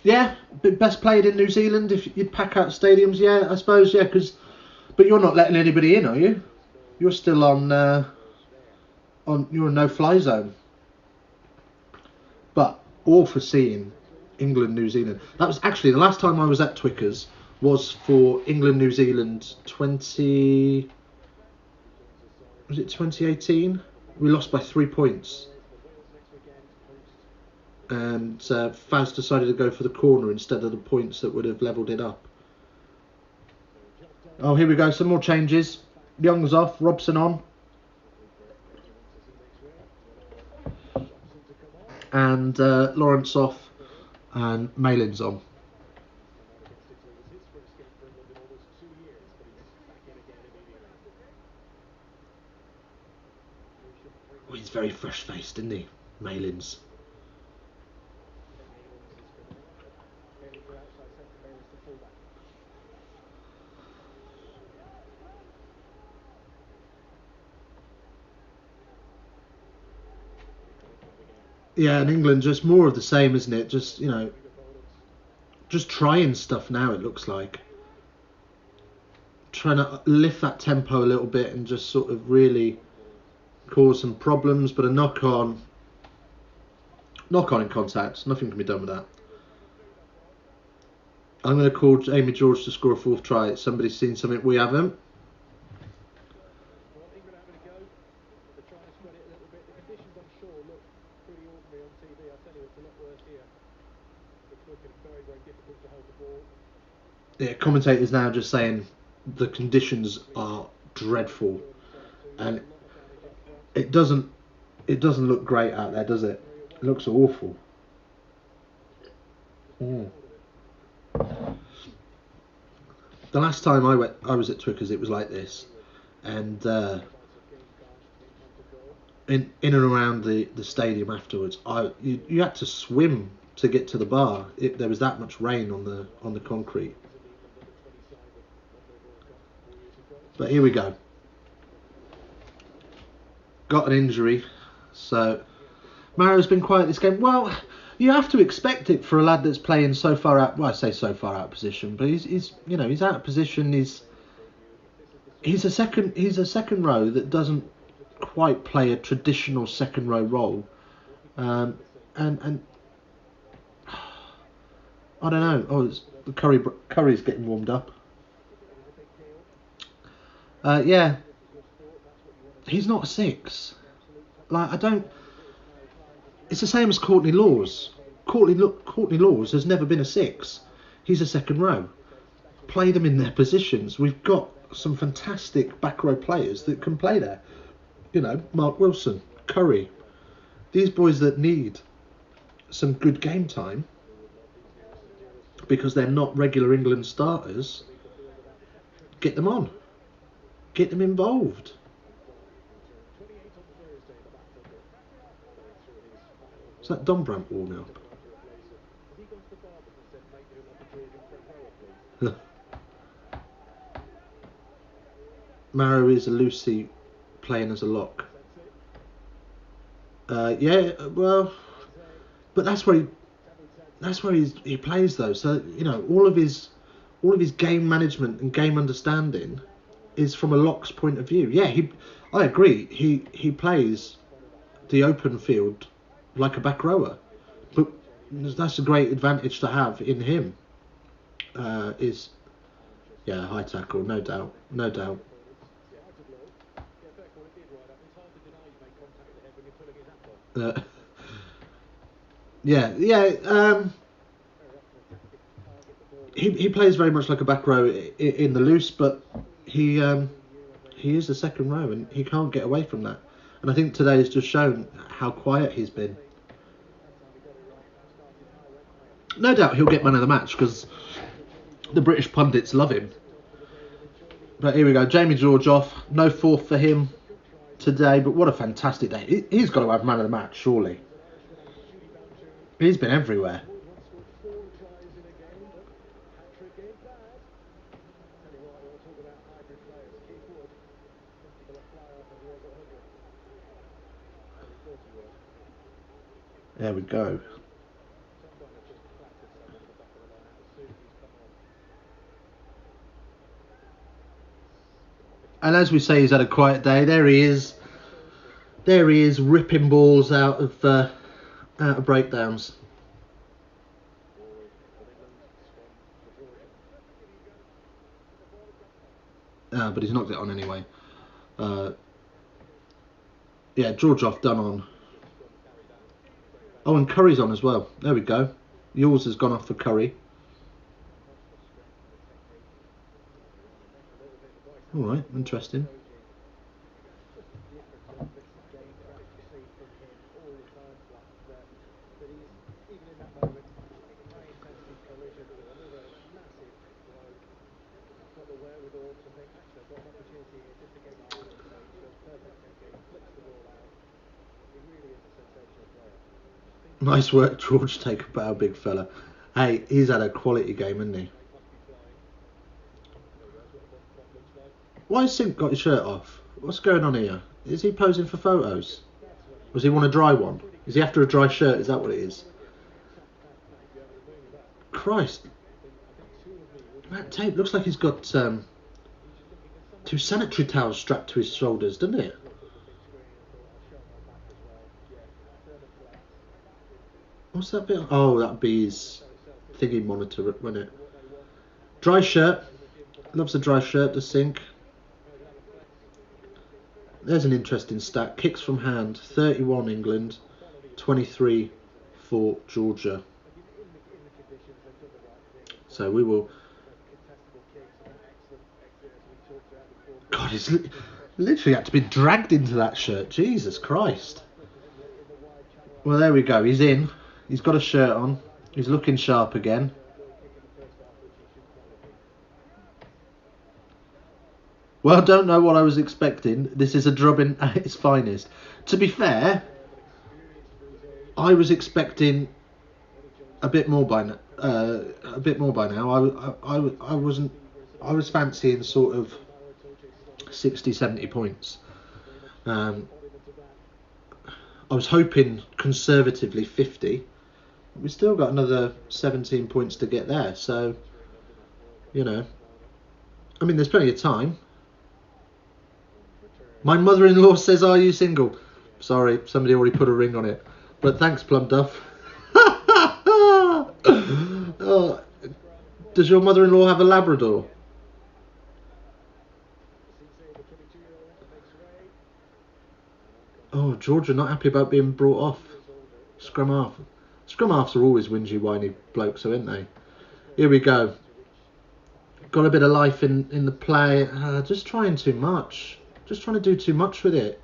Yeah, best played in New Zealand if you'd pack out stadiums. Yeah, I suppose. Yeah, but you're not letting anybody in, are you? You're still on you're a no-fly zone. But all for seeing England, New Zealand. That was actually the last time I was at Twickers was for England, New Zealand 2018? We lost by 3 points. And Faz decided to go for the corner instead of the points that would have levelled it up. Oh, here we go. Some more changes. Young's off. Robson on. And Lawrence off. And Malin's on. Oh, he's very fresh-faced, isn't he? Malin's. Yeah, and England just more of the same, isn't it? Just, just trying stuff now, it looks like. Trying to lift that tempo a little bit and just sort of really cause some problems, but a knock-on in contact. Nothing can be done with that. I'm going to call Jamie George to score a fourth try. Somebody's seen something we haven't. Yeah, commentators now just saying the conditions are dreadful, and it doesn't look great out there, does it? It looks awful. The last time I was at Twickers, it was like this, and in and around the stadium afterwards, you had to swim to get to the bar. There was that much rain on the concrete. But here we go. Got an injury, so Mario's been quiet this game. Well, you have to expect it for a lad that's playing so far out. Well, I say so far out of position, but he's out of position. He's a second row that doesn't quite play a traditional second row role, and I don't know. Oh, the Curry's getting warmed up. Yeah, he's not a 6. Like, I don't. It's the same as Courtney Laws. Courtney Laws has never been a 6. He's a second row. Play them in their positions. We've got some fantastic back row players that can play there. Mark Wilson, Curry. These boys that need some good game time because they're not regular England starters. Get them on. Get them involved. Is that Don Brandt warming up? Maro is a Lucy playing as a lock. Yeah, well, but that's where that's where he plays though. So all of his game management and game understanding is from a lock's point of view. Yeah, I agree. He plays the open field like a back rower, but that's a great advantage to have in him. High tackle, no doubt, no doubt. He plays very much like a back row in the loose, but he is the second row and he can't get away from that. And I think today has just shown how quiet he's been. No doubt he'll get man of the match because the British pundits love him. But here we go, Jamie George off. No fourth for him today, but what a fantastic day. He's got to have man of the match, surely. He's been everywhere. There we go. And as we say, he's had a quiet day. There he is. There he is, ripping balls out of breakdowns. But he's knocked it on anyway. George off, done on. Oh, and Curry's on as well. There we go. Yours has gone off for Curry. Alright, interesting. Nice work, George. Take a bow, big fella. Hey, he's had a quality game, hasn't he? Why has Sink got his shirt off? What's going on here? Is he posing for photos? Does he want a dry one? Is he after a dry shirt? Is that what it is? Christ. That tape looks like he's got 2 sanitary towels strapped to his shoulders, doesn't it? What's that bit? Oh, that'd be his thingy monitor, wouldn't it? Dry shirt. Loves a dry shirt to Sink. There's an interesting stat. Kicks from hand, 31 England, 23 for Georgia. So we will... God, he's literally had to be dragged into that shirt. Jesus Christ. Well, there we go. He's in. He's got a shirt on. He's looking sharp again. Well, I don't know what I was expecting. This is a drubbing at its finest. To be fair, I was expecting a bit more by now. I wasn't. I was fancying sort of 60, 70 points. I was hoping conservatively 50. We still got another 17 points to get there. So, I mean, there's plenty of time. My mother-in-law says, "Are you single?" Sorry, somebody already put a ring on it. But thanks, Plum Duff. Oh, does your mother-in-law have a Labrador? Oh, Georgia not happy about being brought off. Scrum half. Scrum halves are always whingy, whiny blokes, aren't they? Here we go. Got a bit of life in the play. Just trying too much. Just trying to do too much with it.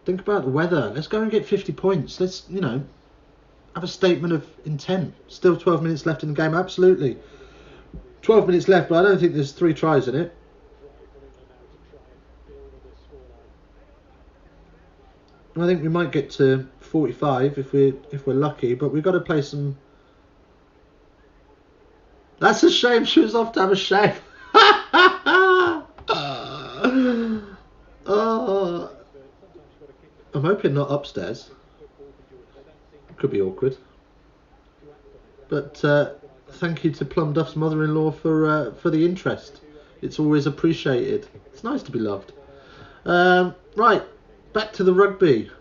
Think about the weather. Let's go and get 50 points. Let's, have a statement of intent. Still 12 minutes left in the game. Absolutely. 12 minutes left, but I don't think there's 3 tries in it. I think we might get to 45 if we're lucky, but we've got to play some. That's a shame. She was off to have a shave. Oh, I'm hoping not upstairs. Could be awkward. But thank you to Plum Duff's mother-in-law for the interest. It's always appreciated. It's nice to be loved. Right, back to the rugby.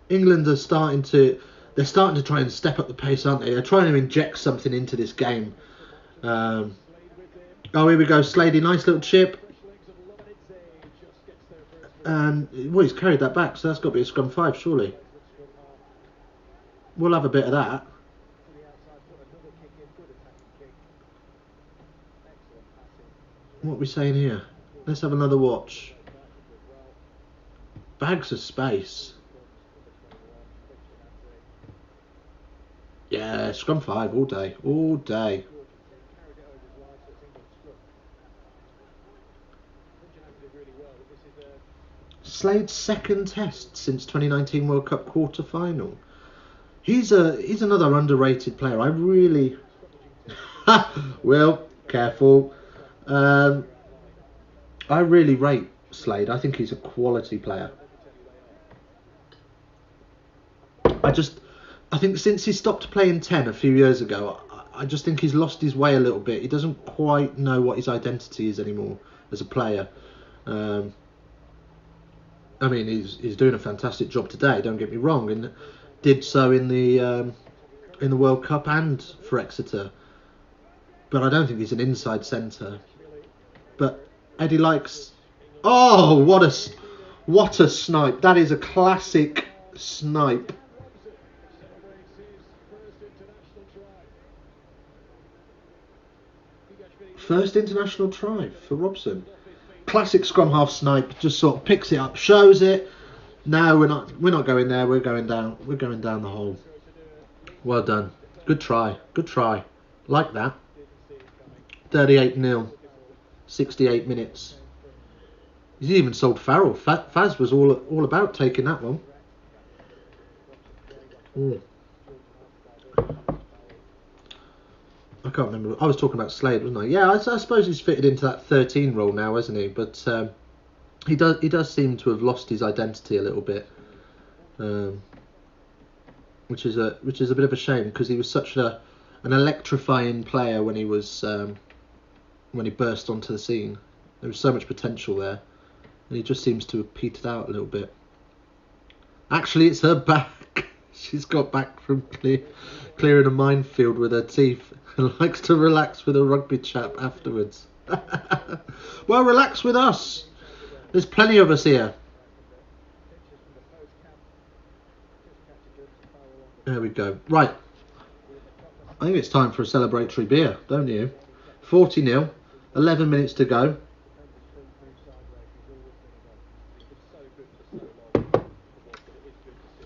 England are starting to try and step up the pace, aren't they? They're trying to inject something into this game. Oh, here we go, Slady, nice little chip. And well, he's carried that back, so that's got to be a scrum 5, surely. We'll have a bit of that. What are we saying here? Let's have another watch. Bags of space. Yeah, scrum 5 all day, all day. Slade's second test since 2019 World Cup quarter final. He's another underrated player. I really, well, careful. I really rate Slade. I think he's a quality player. I think since he stopped playing 10 a few years ago, I just think he's lost his way a little bit. He doesn't quite know what his identity is anymore as a player. I mean, he's doing a fantastic job today. Don't get me wrong, and did so in the World Cup and for Exeter. But I don't think he's an inside centre. But Eddie likes. Oh, what a snipe! That is a classic snipe. First international try for Robson. Classic scrum half snipe. Just sort of picks it up, shows it. No, we're not going there. We're going down. We're going down the hole. Well done. Good try. Good try. Like that. 38-0. 68 minutes. He's even sold Farrell. Faz was all about taking that one. Ooh. I can't remember. I was talking about Slade, wasn't I? Yeah, I suppose he's fitted into that 13 role now, hasn't he? But he does seem to have lost his identity a little bit, which is a bit of a shame because he was such an electrifying player when he burst onto the scene. There was so much potential there, and he just seems to have petered out a little bit. Actually, it's her back. She's got back from clearing a minefield with her teeth and likes to relax with a rugby chap afterwards. Well, relax with us. There's plenty of us here. There we go. Right. I think it's time for a celebratory beer, don't you? 40-0. 11 minutes to go.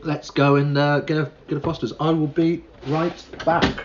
Let's go and get a Foster's. I will be right back.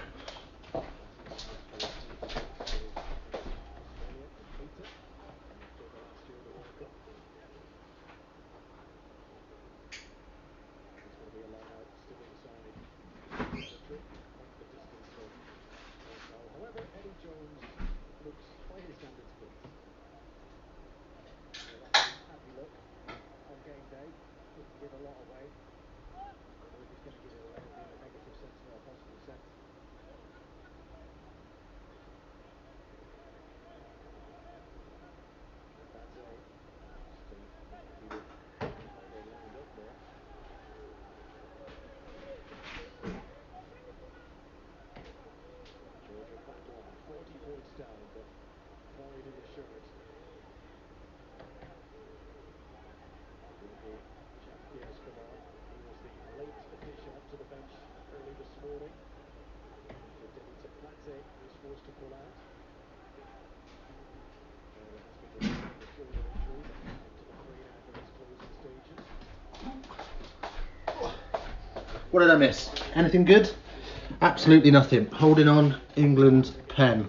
What did I miss? Anything good? Absolutely nothing. Holding on, England pen.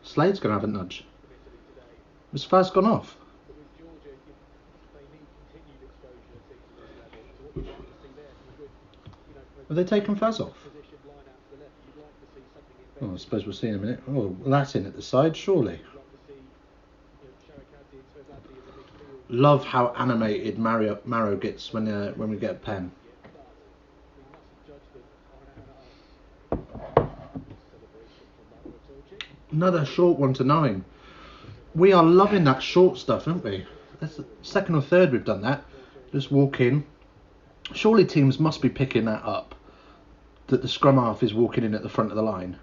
Slade's going to have a nudge. Has Faz gone off? Have they taken Faz off? Oh, I suppose we'll see in a minute. Oh, Latin at the side, surely. Love how animated Maro gets when we get a pen. Another short one to 9. We are loving that short stuff, aren't we? That's the second or third we've done that. Just walk in. Surely teams must be picking that up, that the scrum half is walking in at the front of the line.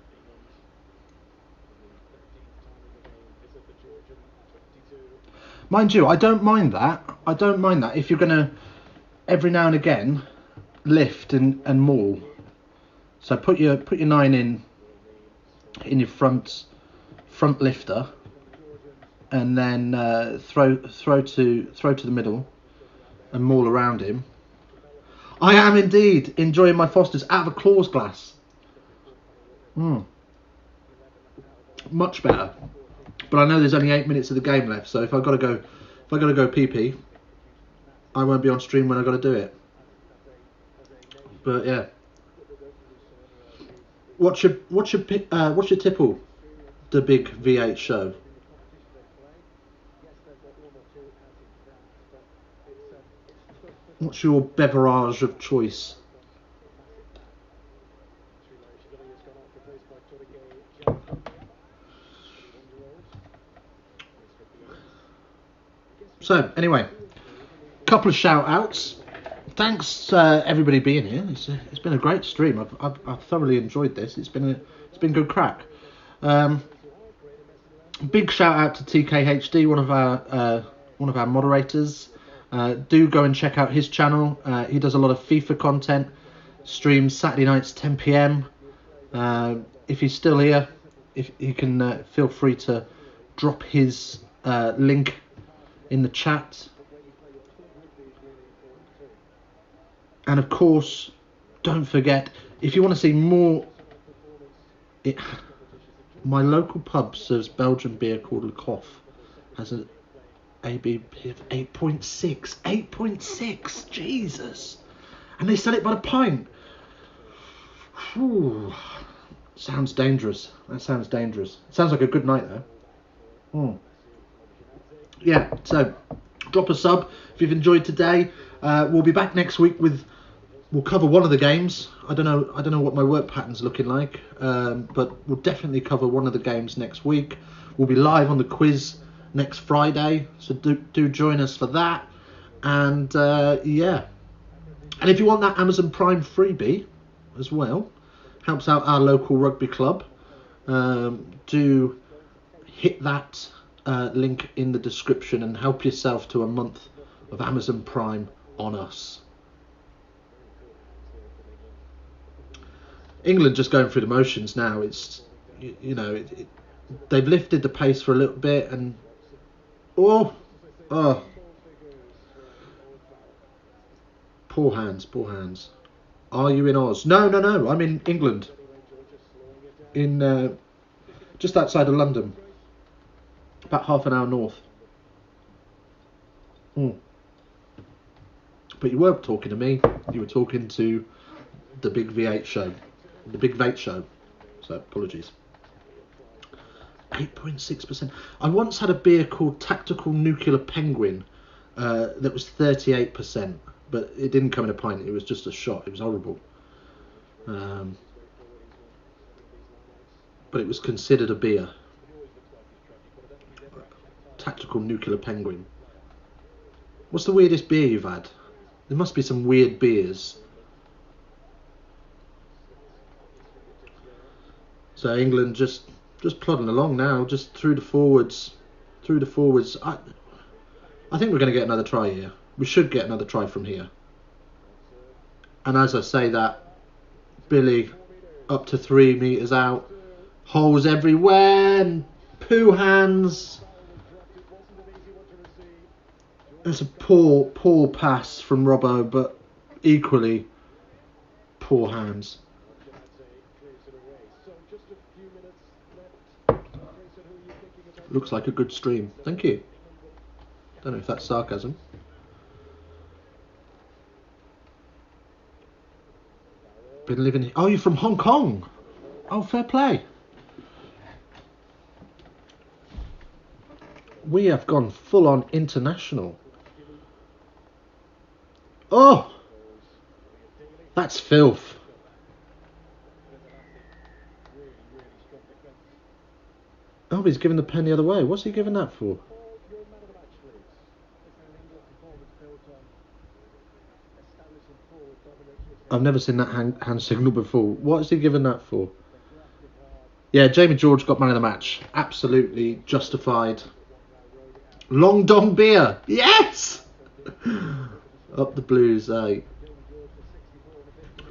Mind you, I don't mind that. I don't mind that if you're going to, every now and again, lift and maul. So put your 9 in your front lifter, and then throw to the middle and maul around him. I am indeed enjoying my Fosters out of a claws glass. Much better. But I know there's only 8 minutes of the game left, so if I've got to go pee, I won't be on stream when I've got to do it. But yeah. What's your tipple? The big V8 show. What's your beverage of choice? So anyway, couple of shout outs. Thanks everybody being here. It's been a great stream. I've thoroughly enjoyed this. It's been good crack. Big shout out to TKHD, one of our moderators. Do go and check out his channel. He does a lot of FIFA content. Streams Saturday nights 10 p.m. If he's still here, if he can feel free to drop his link in the chat. And of course, don't forget, if you want to see more, my local pub serves Belgian beer called Kickoff. Has an ABV of 8.6. 8.6, Jesus. And they sell it by the pint. Whew. Sounds dangerous. That sounds dangerous. Sounds like a good night though. Yeah, so drop a sub if you've enjoyed today. We'll be back next week we'll cover one of the games. I don't know what my work pattern's looking like, but we'll definitely cover one of the games next week. We'll be live on the quiz next Friday, so do join us for that. And yeah, and if you want that Amazon Prime freebie as well, helps out our local rugby club, do hit that link in the description and help yourself to a month of Amazon Prime on us. England just going through the motions now. It's they've lifted the pace for a little bit, and oh, poor hands. Are you in Oz? No. I'm in England, in just outside of London, about half an hour north. But you weren't talking to me. You were talking to the Big V8 show. The Big Vape show. So apologies. 8.6%. I once had a beer called Tactical Nuclear Penguin that was 38%, but it didn't come in a pint. It was just a shot. It was horrible. But it was considered a beer. Tactical Nuclear Penguin. What's the weirdest beer you've had? There must be some weird beers. So England just plodding along now, just through the forwards. I think we're going to get another try here. We should get another try from here. And as I say that, Billy up to 3 metres out, holes everywhere, and poo hands. It's a poor pass from Robbo, but equally poor hands. Looks like a good stream. Thank you. Don't know if that's sarcasm. Been living here. Oh, you're from Hong Kong. Oh, fair play. We have gone full on international. Oh, that's filth. Oh, he's giving the pen the other way. What's he giving that for? I've never seen that hand signal before. What is he giving that for? Yeah, Jamie George got man of the match. Absolutely justified. Long Dong beer. Yes! Up the Blues, eh?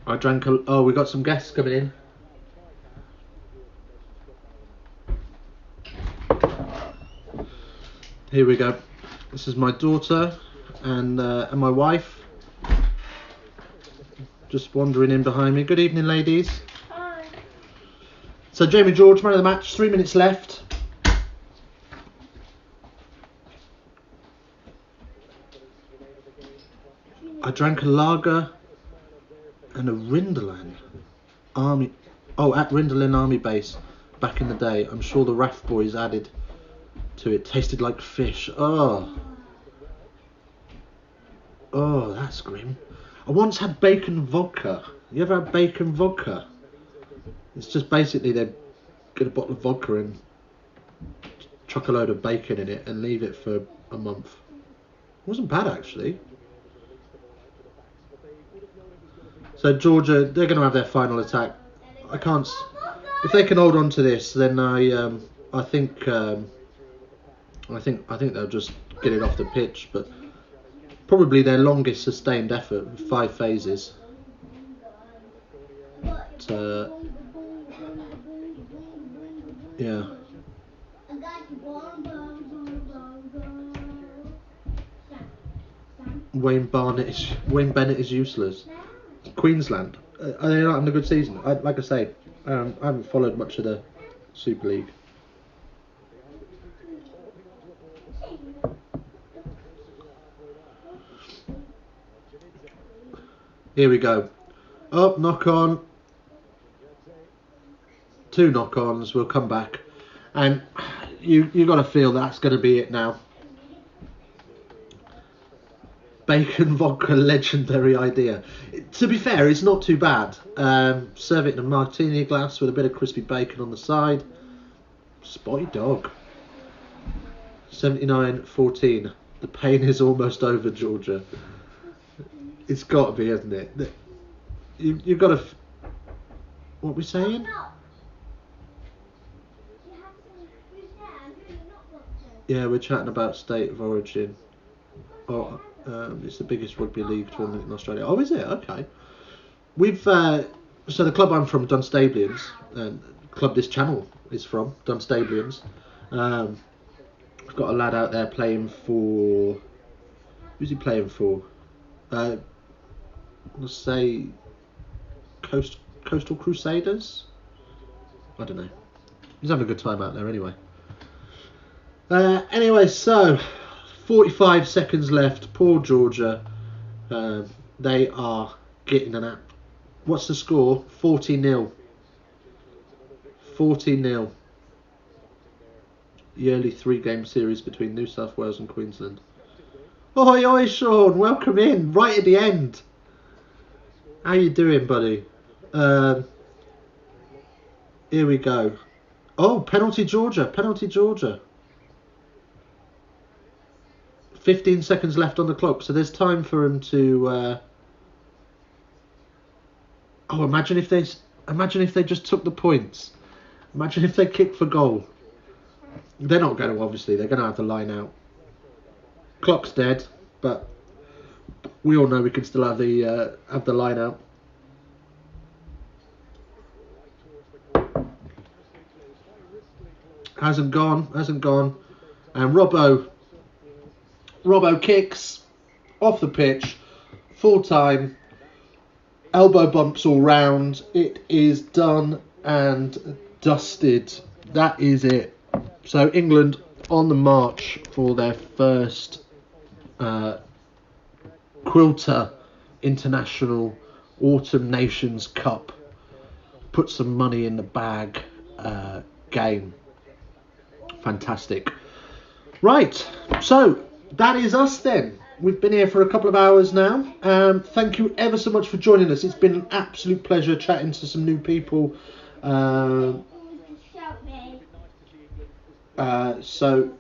I drank a... Oh, we got some guests coming in. Here we go. This is my daughter and my wife. Just wandering in behind me. Good evening, ladies. Hi. So Jamie George, man of the match. 3 minutes left. I drank a lager and a Rinderland Army. Oh, at Rinderland Army Base back in the day. I'm sure the RAF boys added to it. Tasted like fish. Oh, that's grim. I once had bacon vodka. You ever had bacon vodka? It's just basically they get a bottle of vodka and chuck a load of bacon in it and leave it for a month. It wasn't bad actually. So Georgia, they're going to have their final attack. I can't. If they can hold on to this, then I think they'll just get it off the pitch. But probably their longest sustained effort, 5 phases. But, yeah. Wayne Bennett is useless. Queensland, are they not having a good season? Like I say, I haven't followed much of the Super League. Here we go. Up, knock on. 2 knock-ons. We'll come back, and you got to feel that's going to be it now. Bacon vodka, legendary idea. To be fair, it's not too bad. Serve it in a martini glass with a bit of crispy bacon on the side. Spotty dog. 79-14. The pain is almost over, Georgia. It's got to be, hasn't it? You've got to... What are we saying? Yeah, we're chatting about state of origin. Oh, it's the biggest rugby league tournament in Australia. Oh, is it? Okay. We've so the club I'm from, Dunstablians, and the club this channel is from, Dunstablians. We've got a lad out there playing for. Who's he playing for? Let's say Coastal Crusaders. I don't know. He's having a good time out there anyway. Anyway, so 45 seconds left. Poor Georgia. They are getting an app. What's the score? 40-0. 40-0. Yearly 3-game series between New South Wales and Queensland. Oi, oi, Sean. Welcome in. Right at the end. How you doing, buddy? Here we go. Oh, penalty Georgia. Penalty Georgia. 15 seconds left on the clock, so there's time for him to. Oh, imagine if they just took the points. Imagine if they kicked for goal. They're not going to, obviously. They're going to have the line out. Clock's dead, but we all know we can still have the line out. Hasn't gone. And Robbo kicks off the pitch, full time, elbow bumps all round. It is done and dusted. That is it. So England on the march for their first Quilter International Autumn Nations Cup. Put some money in the bag game. Fantastic. Right, so that is us then. We've been here for a couple of hours now. Thank you ever so much for joining us. It's been an absolute pleasure chatting to some new people. So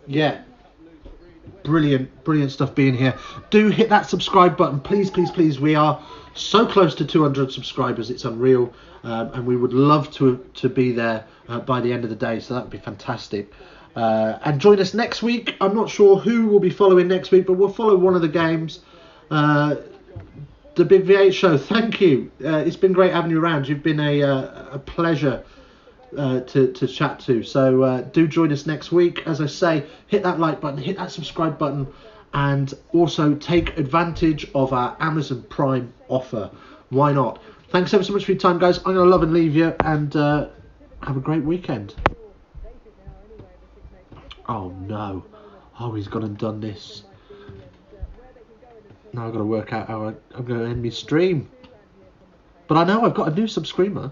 yeah, brilliant stuff being here. Do hit that subscribe button, please, please, please. We are so close to 200 subscribers, it's unreal, and we would love to be there by the end of the day, so that would be fantastic. And join us next week. I'm not sure who will be following next week, but we'll follow one of the games. The Big V8 show, thank you. It's been great having you around. You've been a pleasure to chat to. So do join us next week. As I say, hit that like button, hit that subscribe button, and also take advantage of our Amazon Prime offer. Why not? Thanks ever so much for your time, guys. I'm going to love and leave you, and have a great weekend. Oh no. Oh, he's gone and done this. Now I've got to work out how I'm going to end my stream. But I know I've got a new subscriber.